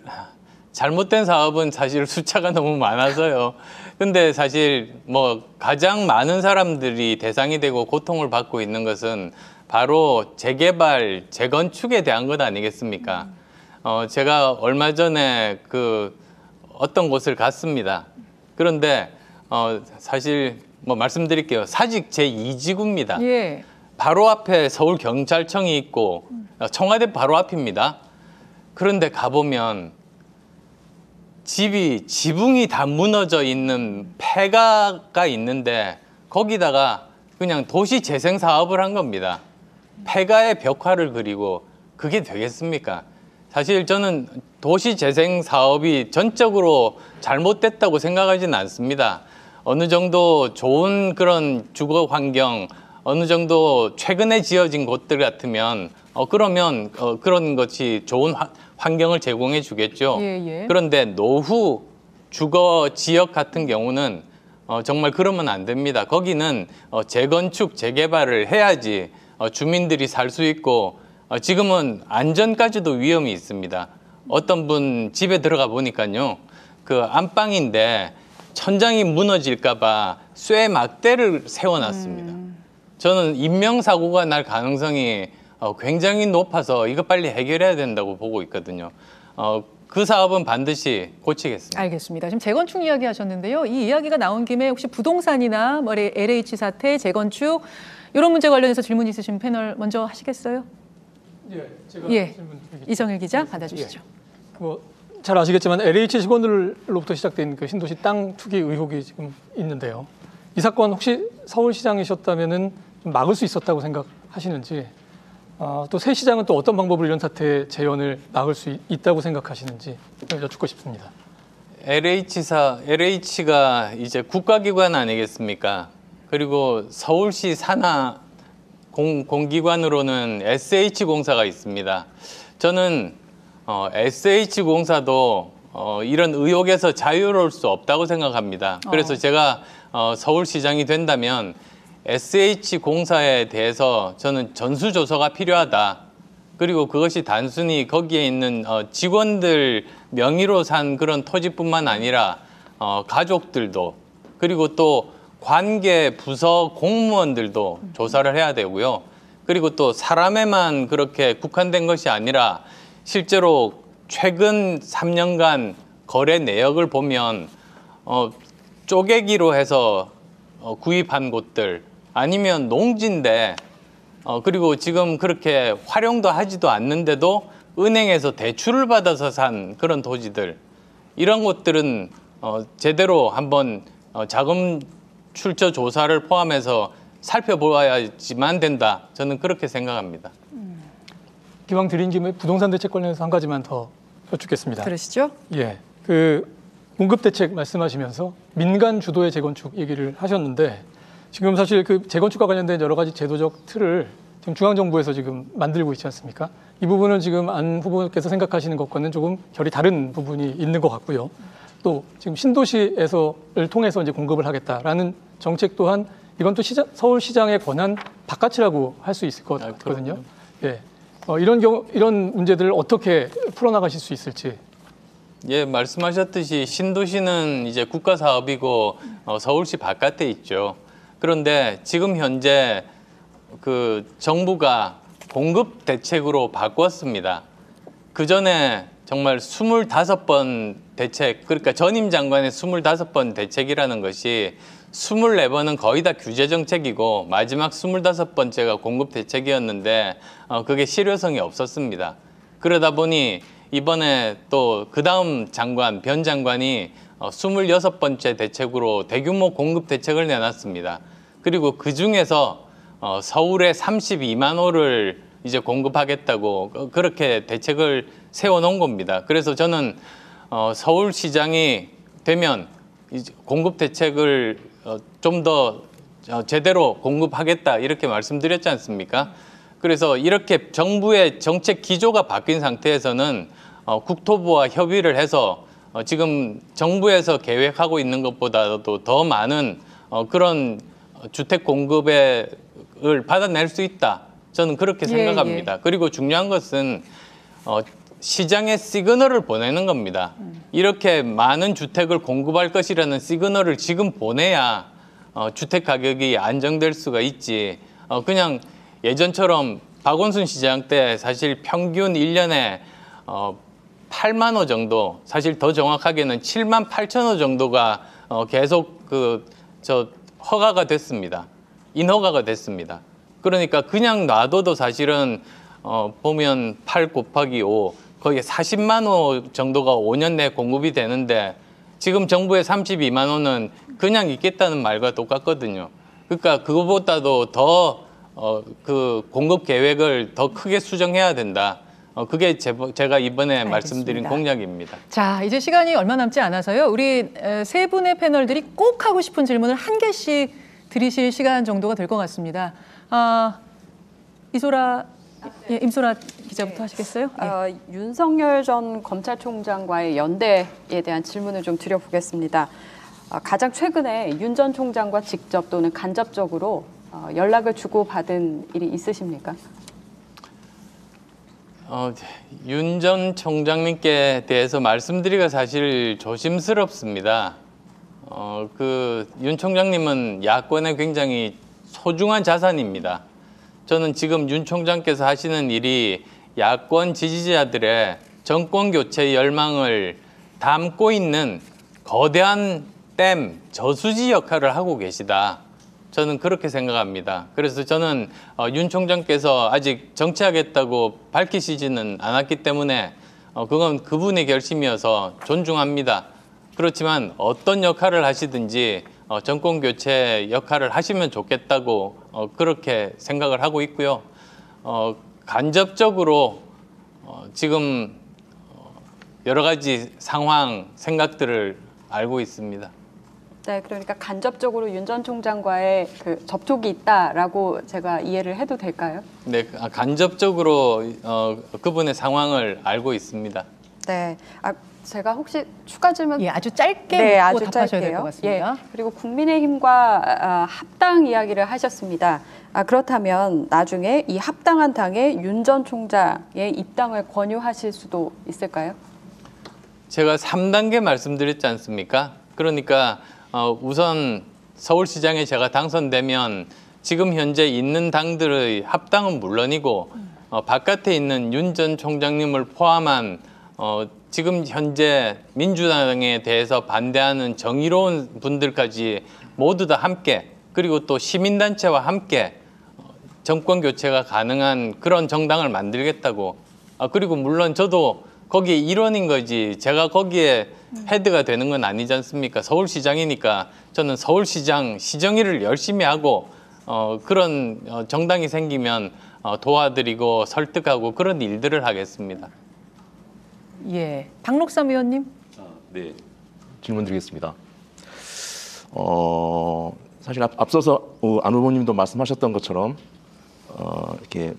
잘못된 사업은 사실 숫자가 너무 많아서요. 근데 사실 뭐 가장 많은 사람들이 대상이 되고 고통을 받고 있는 것은 바로 재개발, 재건축에 대한 것 아니겠습니까? 제가 얼마 전에 그 어떤 곳을 갔습니다. 그런데 사실 뭐 말씀드릴게요. 사직 제2지구입니다. 예. 바로 앞에 서울경찰청이 있고 청와대 바로 앞입니다. 그런데 가보면 지붕이 다 무너져 있는 폐가가 있는데 거기다가 그냥 도시 재생 사업을 한 겁니다. 폐가의 벽화를 그리고 그게 되겠습니까? 사실 저는 도시 재생 사업이 전적으로 잘못됐다고 생각하지는 않습니다. 어느 정도 좋은 그런 주거 환경, 어느 정도 최근에 지어진 곳들 같으면 그러면 그런 것이 좋은 환경을 제공해 주겠죠. 예. 그런데 노후 주거 지역 같은 경우는 정말 그러면 안 됩니다. 거기는 재건축, 재개발을 해야지 주민들이 살 수 있고 지금은 안전까지도 위험이 있습니다. 어떤 분 집에 들어가 보니까요. 그 안방인데 천장이 무너질까 봐 쇠 막대를 세워놨습니다. 저는 인명사고가 날 가능성이 굉장히 높아서 이거 빨리 해결해야 된다고 보고 있거든요. 그 사업은 반드시 고치겠습니다. 알겠습니다. 지금 재건축 이야기 하셨는데요. 이 이야기가 나온 김에 혹시 부동산이나 LH 사태, 재건축 이런 문제 관련해서 질문 있으신 패널 먼저 하시겠어요? 제가 예, 질문 드리겠습니다. 이성일 기자 받아주시죠. 잘 아시겠지만 LH 직원들로부터 시작된 그 신도시 땅 투기 의혹이 지금 있는데요. 이 사건 혹시 서울시장이셨다면은 좀 막을 수 있었다고 생각하시는지, 또 새 시장은 또 어떤 방법으로 이런 사태 재현을 막을 수 있다고 생각하시는지 여쭙고 싶습니다. LH가 이제 국가기관 아니겠습니까? 그리고 서울시 산하 공기관으로는 SH공사가 있습니다. 저는 SH공사도 이런 의혹에서 자유로울 수 없다고 생각합니다. 그래서 제가 서울시장이 된다면 SH공사에 대해서 저는 전수조사가 필요하다. 그리고 그것이 단순히 거기에 있는 직원들 명의로 산 그런 토지뿐만 아니라 가족들도, 그리고 또 관계 부서 공무원들도 조사를 해야 되고요. 그리고 또 사람에만 그렇게 국한된 것이 아니라 실제로 최근 3년간 거래 내역을 보면 쪼개기로 해서 구입한 곳들, 아니면 농지인데 그리고 지금 그렇게 활용도 하지도 않는데도 은행에서 대출을 받아서 산 그런 토지들, 이런 것들은 제대로 한번 자금 출처 조사를 포함해서 살펴보아야지만 된다. 저는 그렇게 생각합니다. 기왕 드린 김에 부동산 대책 관련해서 한 가지만 더 여쭙겠습니다. 그러시죠? 예, 그 공급 대책 말씀하시면서 민간 주도의 재건축 얘기를 하셨는데, 지금 사실 그 재건축과 관련된 여러 가지 제도적 틀을 지금 중앙정부에서 지금 만들고 있지 않습니까? 이 부분은 지금 안 후보께서 생각하시는 것과는 조금 결이 다른 부분이 있는 것 같고요. 또 지금 신도시를 통해서 이제 공급을 하겠다라는 정책 또한 이건 또 서울시장의 권한 바깥이라고 할 수 있을 것 같거든요. 예, 이런 문제들을 어떻게 풀어나가실 수 있을지. 예, 말씀하셨듯이 신도시는 이제 국가 사업이고 서울시 바깥에 있죠. 그런데 지금 현재 그 정부가 공급 대책으로 바꿨습니다. 그 전에 정말 25번 대책, 그러니까 전임 장관의 25번 대책이라는 것이 24번은 거의 다 규제 정책이고 마지막 25번째가 공급 대책이었는데 그게 실효성이 없었습니다. 그러다 보니 이번에 또 그 다음 장관, 변 장관이 26번째 대책으로 대규모 공급 대책을 내놨습니다. 그리고 그 중에서 서울에 32만 호를 이제 공급하겠다고 그렇게 대책을 세워놓은 겁니다. 그래서 저는 서울시장이 되면 이제 공급 대책을 좀 더 제대로 공급하겠다 이렇게 말씀드렸지 않습니까? 그래서 이렇게 정부의 정책 기조가 바뀐 상태에서는 국토부와 협의를 해서 지금 정부에서 계획하고 있는 것보다도 더 많은 그런 주택 공급을 받아낼 수 있다. 저는 그렇게 생각합니다. 그리고 중요한 것은 시장에 시그널을 보내는 겁니다. 이렇게 많은 주택을 공급할 것이라는 시그널을 지금 보내야 주택 가격이 안정될 수가 있지. 그냥 예전처럼 박원순 시장 때 사실 평균 1년에 8만 호 정도, 사실 더 정확하게는 7만 8천 호 정도가 계속 허가가 됐습니다. 인허가가 됐습니다. 그러니까 그냥 놔둬도 사실은 보면 8 곱하기 5, 거의 40만 호 정도가 5년 내에 공급이 되는데 지금 정부의 32만 호는 그냥 있겠다는 말과 똑같거든요. 그러니까 그거보다도 더 그 공급 계획을 더 크게 수정해야 된다. 그게 제가 이번에 말씀드린 공약입니다. 자, 이제 시간이 얼마 남지 않아서요. 우리 세 분의 패널들이 꼭 하고 싶은 질문을 한 개씩 드리실 시간 정도가 될 것 같습니다. 임소라 기자부터 하시겠어요? 윤석열 전 검찰총장과의 연대에 대한 질문을 좀 드려보겠습니다. 가장 최근에 윤 전 총장과 직접 또는 간접적으로 연락을 주고받은 일이 있으십니까? 윤 전 총장님께 대해서 말씀드리기가 사실 조심스럽습니다. 윤 총장님은 야권의 굉장히 소중한 자산입니다. 저는 지금 윤 총장께서 하시는 일이 야권 지지자들의 정권 교체 열망을 담고 있는 거대한 댐, 저수지 역할을 하고 계시다. 저는 그렇게 생각합니다. 그래서 저는 윤 총장께서 아직 정치하겠다고 밝히시지는 않았기 때문에 그건 그분의 결심이어서 존중합니다. 그렇지만 어떤 역할을 하시든지 정권 교체 역할을 하시면 좋겠다고 그렇게 생각을 하고 있고요. 간접적으로 지금 여러 가지 상황, 생각들을 알고 있습니다. 네, 그러니까 간접적으로 윤 전 총장과의 그 접촉이 있다라고 제가 이해를 해도 될까요? 네, 간접적으로 그분의 상황을 알고 있습니다. 네, 제가 혹시 추가 질문? 예, 아주 짧게 네, 묻고 아주 답하셔야 될 짧게요. 것 같습니다. 예, 그리고 국민의힘과 합당 이야기를 하셨습니다. 그렇다면 나중에 이 합당한 당에 윤 전 총장의 입당을 권유하실 수도 있을까요? 제가 3단계 말씀드렸지 않습니까? 그러니까 우선 서울시장에 제가 당선되면 지금 현재 있는 당들의 합당은 물론이고 바깥에 있는 윤 전 총장님을 포함한 지금 현재 민주당에 대해서 반대하는 정의로운 분들까지 모두 다 함께, 그리고 또 시민단체와 함께 정권 교체가 가능한 그런 정당을 만들겠다고. 그리고 물론 저도 거기에 일원인 거지 제가 거기에 헤드가 되는 건 아니지 않습니까? 서울시장이니까 저는 서울시장 시정일을 열심히 하고 그런 정당이 생기면 도와드리고 설득하고 그런 일들을 하겠습니다. 예, 박록삼 의원님. 네, 질문 드리겠습니다. 사실 앞서서 안 후보님도 말씀하셨던 것처럼 이렇게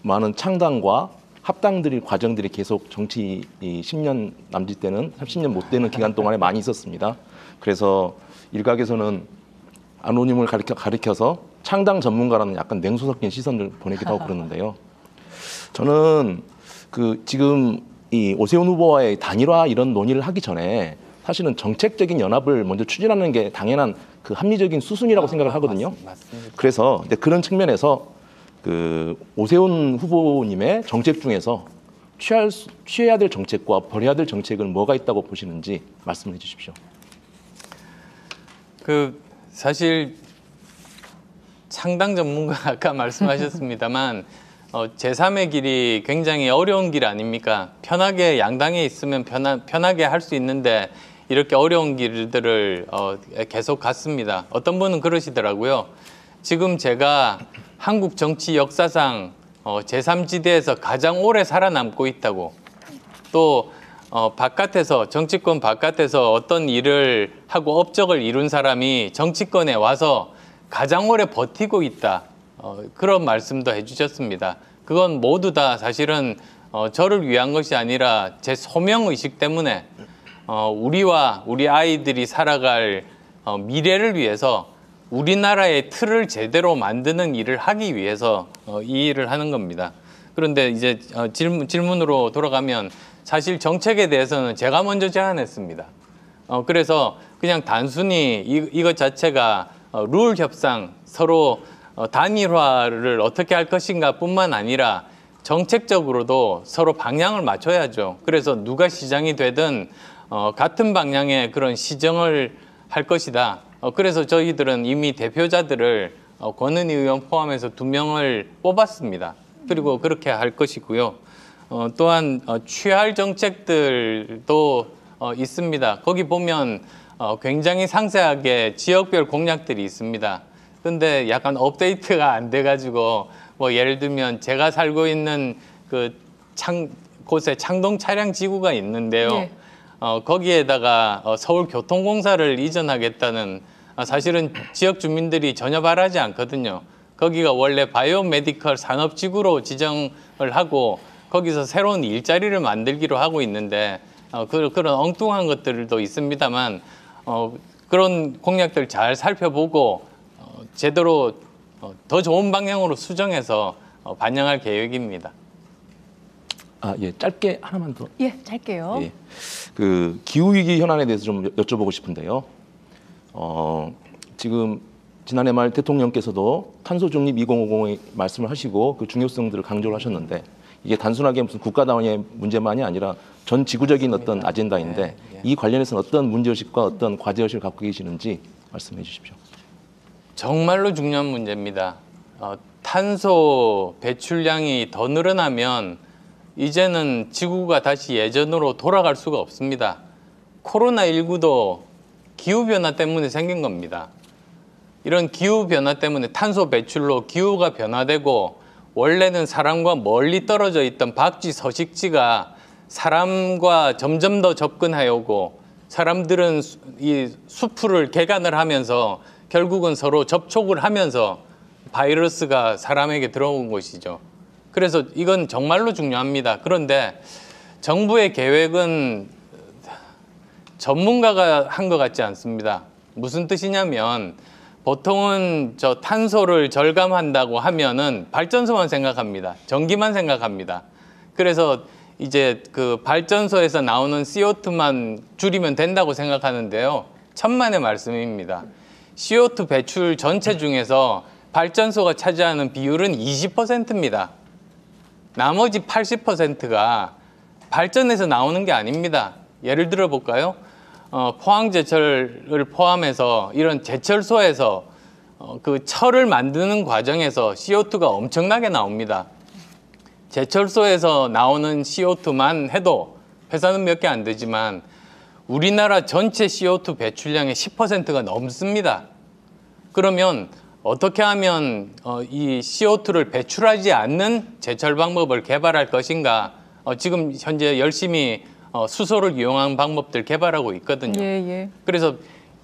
많은 창당과 합당들이 과정들이 계속 정치 10년 남짓 되는 30년 못 되는 기간 동안에 많이 있었습니다. 그래서 일각에서는 안 후보님을 가리켜서 창당 전문가라는 약간 냉소 섞인 시선을 보내기도 하고 그러는데요. 저는 지금 이 오세훈 후보와의 단일화 이런 논의를 하기 전에 사실은 정책적인 연합을 먼저 추진하는 게 당연한 그 합리적인 수순이라고 생각을 하거든요. 맞습니다. 그래서 그런 측면에서 오세훈 후보님의 정책 중에서 취해야 될 정책과 버려야 될 정책은 뭐가 있다고 보시는지 말씀해 주십시오. 사실 창당 전문가 아까 말씀하셨습니다만 제3의 길이 굉장히 어려운 길 아닙니까? 편하게 양당에 있으면 편하게 할 수 있는데 이렇게 어려운 길들을 계속 갔습니다. 어떤 분은 그러시더라고요. 지금 제가 한국 정치 역사상 제3지대에서 가장 오래 살아남고 있다고. 또 바깥에서 정치권 바깥에서 어떤 일을 하고 업적을 이룬 사람이 정치권에 와서 가장 오래 버티고 있다. 그런 말씀도 해주셨습니다. 그건 모두 다 사실은 저를 위한 것이 아니라 제 소명의식 때문에 우리와 우리 아이들이 살아갈 미래를 위해서 우리나라의 틀을 제대로 만드는 일을 하기 위해서 이 일을 하는 겁니다. 그런데 이제 질문으로 돌아가면 사실 정책에 대해서는 제가 먼저 제안했습니다. 그래서 그냥 단순히 이것 자체가 룰 협상, 서로 단일화를 어떻게 할 것인가 뿐만 아니라 정책적으로도 서로 방향을 맞춰야죠. 그래서 누가 시장이 되든 같은 방향의 그런 시정을 할 것이다. 그래서 저희들은 이미 대표자들을 권은희 의원 포함해서 2명을 뽑았습니다. 그리고 그렇게 할 것이고요. 또한 취할 정책들도 있습니다. 거기 보면 굉장히 상세하게 지역별 공약들이 있습니다. 근데 약간 업데이트가 안 돼가지고 뭐 예를 들면 제가 살고 있는 곳에 창동 차량 지구가 있는데요. 네. 거기에다가 서울교통공사를 이전하겠다는 사실은 지역 주민들이 전혀 바라지 않거든요. 거기가 원래 바이오메디컬 산업지구로 지정을 하고 거기서 새로운 일자리를 만들기로 하고 있는데 그런 엉뚱한 것들도 있습니다만 그런 공약들 잘 살펴보고 제대로 더 좋은 방향으로 수정해서 반영할 계획입니다. 예, 짧게 하나만 더. 예, 짧게요. 예. 기후 위기 현안에 대해서 좀 여쭤보고 싶은데요. 지금 지난해 말 대통령께서도 탄소 중립 2050의 말씀을 하시고 그 중요성들을 강조를 하셨는데 이게 단순하게 무슨 국가 단위의 문제만이 아니라 전 지구적인 어떤 아젠다인데 네, 네. 이 관련해서는 어떤 문제의식과 어떤 과제의식을 갖고 계시는지 말씀해 주십시오. 정말로 중요한 문제입니다. 탄소 배출량이 더 늘어나면 이제는 지구가 다시 예전으로 돌아갈 수가 없습니다. 코로나19도 기후변화 때문에 생긴 겁니다. 이런 기후변화 때문에 탄소 배출로 기후가 변화되고 원래는 사람과 멀리 떨어져 있던 박쥐, 서식지가 사람과 점점 더 접근하여 오고 사람들은 이 수풀을 개간을 하면서 결국은 서로 접촉을 하면서 바이러스가 사람에게 들어온 것이죠. 그래서 이건 정말로 중요합니다. 그런데 정부의 계획은 전문가가 한 것 같지 않습니다. 무슨 뜻이냐면 보통은 저 탄소를 절감한다고 하면은 발전소만 생각합니다. 전기만 생각합니다. 그래서 이제 그 발전소에서 나오는 CO2만 줄이면 된다고 생각하는데요. 천만의 말씀입니다. CO2 배출 전체 중에서 발전소가 차지하는 비율은 20%입니다. 나머지 80%가 발전에서 나오는 게 아닙니다. 예를 들어 볼까요? 포항제철을 포함해서 이런 제철소에서 그 철을 만드는 과정에서 CO2가 엄청나게 나옵니다. 제철소에서 나오는 CO2만 해도 회사는 몇 개 안 되지만 우리나라 전체 CO2 배출량의 10%가 넘습니다. 그러면 어떻게 하면 이 CO2를 배출하지 않는 제철 방법을 개발할 것인가? 지금 현재 열심히 수소를 이용한 방법들 개발하고 있거든요. 예. 그래서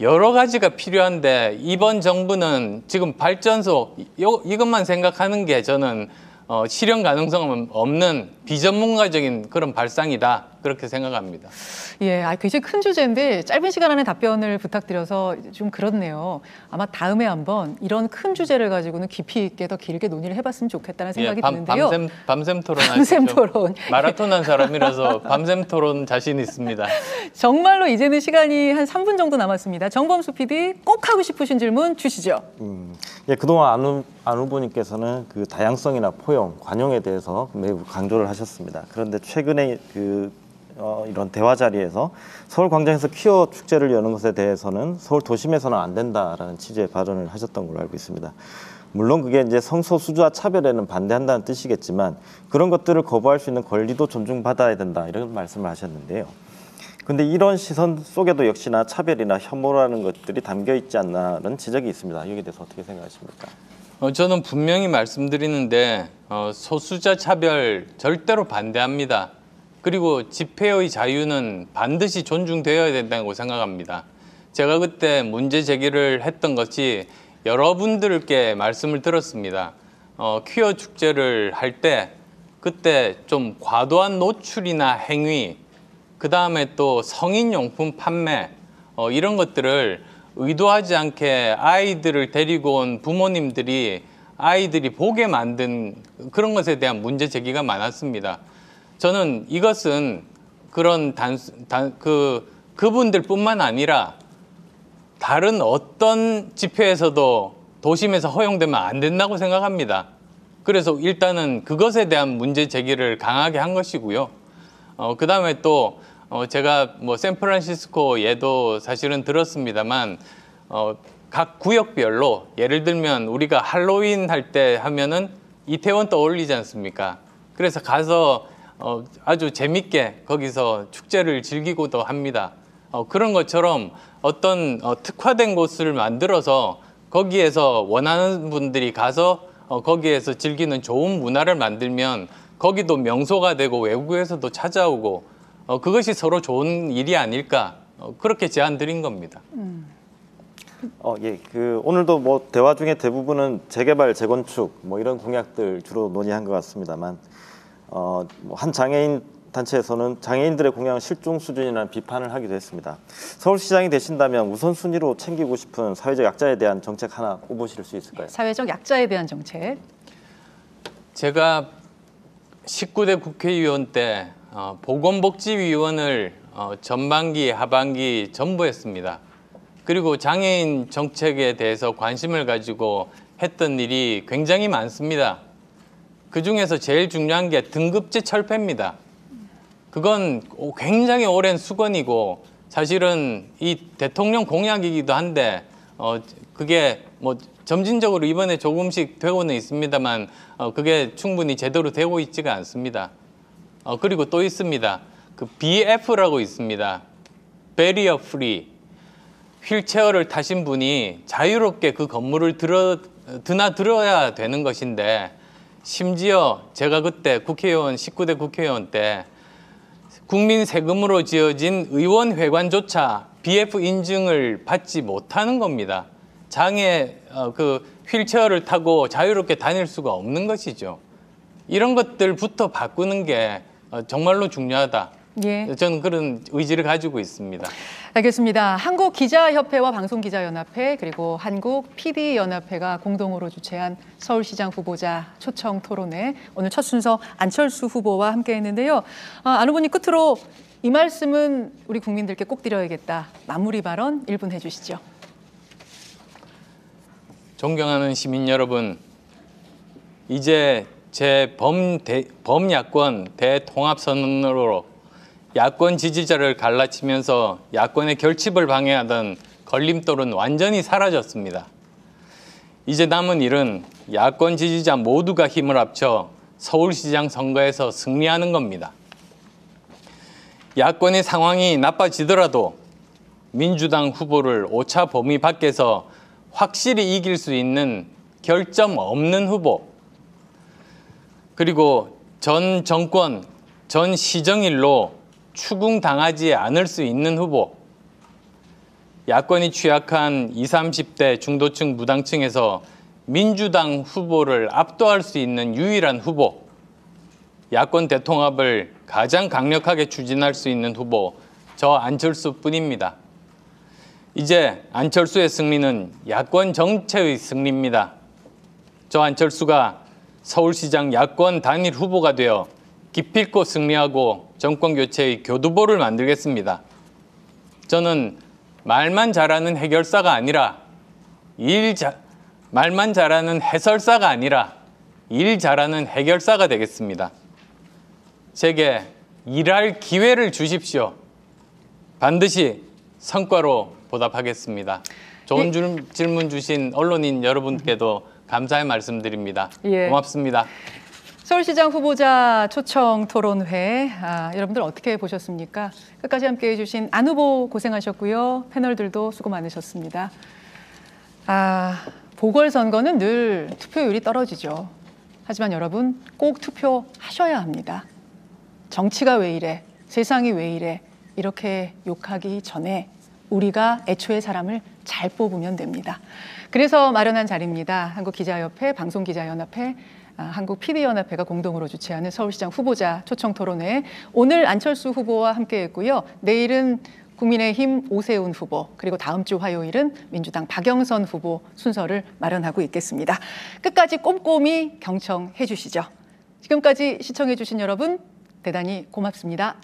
여러 가지가 필요한데 이번 정부는 지금 발전소 이것만 생각하는 게 저는 실현 가능성 없는 비전문가적인 그런 발상이다 그렇게 생각합니다. 예, 굉장히 큰 주제인데 짧은 시간 안에 답변을 부탁드려서 좀 그렇네요. 아마 다음에 한번 이런 큰 주제를 가지고는 깊이 있게 더 길게 논의를 해봤으면 좋겠다는 생각이 드는데요. 밤샘 토론 밤샘 하시죠. 토론. 마라톤 한 사람이라서 밤샘 토론 자신 있습니다. 정말로 이제는 시간이 한 3분 정도 남았습니다. 정범수 PD 꼭 하고 싶으신 질문 주시죠. 예, 그동안 안 후보님께서는 그 다양성이나 포용, 관용에 대해서 매우 강조를 하셨습니다. 그런데 최근에 이런 대화 자리에서 서울 광장에서 퀴어 축제를 여는 것에 대해서는 서울 도심에서는 안 된다라는 취지의 발언을 하셨던 걸로 알고 있습니다. 물론 그게 이제 성소수자 차별에는 반대한다는 뜻이겠지만 그런 것들을 거부할 수 있는 권리도 존중받아야 된다 이런 말씀을 하셨는데요. 근데 이런 시선 속에도 역시나 차별이나 혐오라는 것들이 담겨 있지 않나라는 지적이 있습니다. 여기에 대해서 어떻게 생각하십니까? 저는 분명히 말씀드리는데 소수자 차별 절대로 반대합니다. 그리고 집회의 자유는 반드시 존중되어야 된다고 생각합니다. 제가 그때 문제 제기를 했던 것이 여러분들께 말씀을 들었습니다. 퀴어 축제를 할 때 그때 좀 과도한 노출이나 행위, 그 다음에 또 성인용품 판매 이런 것들을 의도하지 않게 아이들을 데리고 온 부모님들이 아이들이 보게 만든 그런 것에 대한 문제 제기가 많았습니다. 저는 이것은 그런 그분들뿐만 아니라 다른 어떤 집회에서도 도심에서 허용되면 안 된다고 생각합니다. 그래서 일단은 그것에 대한 문제 제기를 강하게 한 것이고요. 그 다음에 또 제가 뭐 샌프란시스코 예도 사실은 들었습니다만 각 구역별로 예를 들면 우리가 할로윈 할 때 하면은 이태원 떠올리지 않습니까? 그래서 가서 아주 재밌게 거기서 축제를 즐기고도 합니다. 그런 것처럼 어떤 특화된 곳을 만들어서 거기에서 원하는 분들이 가서 거기에서 즐기는 좋은 문화를 만들면 거기도 명소가 되고 외국에서도 찾아오고 그것이 서로 좋은 일이 아닐까 그렇게 제안 드린 겁니다. 예, 오늘도 뭐 대화 중에 대부분은 재개발, 재건축 뭐 이런 공약들 주로 논의한 것 같습니다만 한 장애인 단체에서는 장애인들의 공약은 실종 수준이라는 비판을 하기도 했습니다. 서울시장이 되신다면 우선순위로 챙기고 싶은 사회적 약자에 대한 정책 하나 꼽으실 수 있을까요? 사회적 약자에 대한 정책. 제가 19대 국회의원 때 보건복지위원을 전반기, 하반기 전부 했습니다. 그리고 장애인 정책에 대해서 관심을 가지고 했던 일이 굉장히 많습니다. 그중에서 제일 중요한 게 등급제 철폐입니다. 그건 굉장히 오랜 수건이고 사실은 이 대통령 공약이기도 한데 그게 뭐 점진적으로 이번에 조금씩 되고는 있습니다만 그게 충분히 제대로 되고 있지가 않습니다. 그리고 또 있습니다. 그 BF라고 있습니다. Barrier Free. 휠체어를 타신 분이 자유롭게 그 건물을 드나들어야 되는 것인데, 심지어 제가 그때 국회의원 19대 국회의원 때 국민 세금으로 지어진 의원회관조차 BF 인증을 받지 못하는 겁니다. 장애 그 휠체어를 타고 자유롭게 다닐 수가 없는 것이죠. 이런 것들부터 바꾸는 게 정말로 중요하다. 예. 저는 그런 의지를 가지고 있습니다. 알겠습니다. 한국기자협회와 방송기자연합회 그리고 한국PD연합회가 공동으로 주최한 서울시장 후보자 초청 토론회, 오늘 첫 순서 안철수 후보와 함께했는데요. 안 후보님, 끝으로 이 말씀은 우리 국민들께 꼭 드려야겠다. 마무리 발언 1분 해주시죠. 존경하는 시민 여러분, 이제 제 범야권 대통합선언으로 야권 지지자를 갈라치면서 야권의 결집을 방해하던 걸림돌은 완전히 사라졌습니다. 이제 남은 일은 야권 지지자 모두가 힘을 합쳐 서울시장 선거에서 승리하는 겁니다. 야권의 상황이 나빠지더라도 민주당 후보를 오차 범위 밖에서 확실히 이길 수 있는 결점 없는 후보, 그리고 전 정권, 전 시정일로 추궁당하지 않을 수 있는 후보, 야권이 취약한 20, 30대 중도층 무당층에서 민주당 후보를 압도할 수 있는 유일한 후보, 야권 대통합을 가장 강력하게 추진할 수 있는 후보, 저 안철수뿐입니다. 이제 안철수의 승리는 야권 정체의 승리입니다. 저 안철수가 서울시장 야권 단일 후보가 되어 기필코 승리하고 정권 교체의 교두보를 만들겠습니다. 저는 말만 잘하는 해결사가 아니라 말만 잘하는 해설사가 아니라 일 잘하는 해결사가 되겠습니다. 제게 일할 기회를 주십시오. 반드시 성과로 보답하겠습니다. 좋은 질문 주신 언론인 여러분께도 감사의 말씀드립니다. 예. 고맙습니다. 서울시장 후보자 초청 토론회, 여러분들 어떻게 보셨습니까? 끝까지 함께해 주신 안 후보 고생하셨고요. 패널들도 수고 많으셨습니다. 보궐선거는 늘 투표율이 떨어지죠. 하지만 여러분 꼭 투표하셔야 합니다. 정치가 왜 이래? 세상이 왜 이래? 이렇게 욕하기 전에 우리가 애초에 사람을 잘 뽑으면 됩니다. 그래서 마련한 자리입니다. 한국기자협회, 방송기자연합회, 한국PD연합회가 공동으로 주최하는 서울시장 후보자 초청 토론회. 오늘 안철수 후보와 함께했고요. 내일은 국민의힘 오세훈 후보, 그리고 다음 주 화요일은 민주당 박영선 후보 순서를 마련하고 있겠습니다. 끝까지 꼼꼼히 경청해 주시죠. 지금까지 시청해 주신 여러분 대단히 고맙습니다.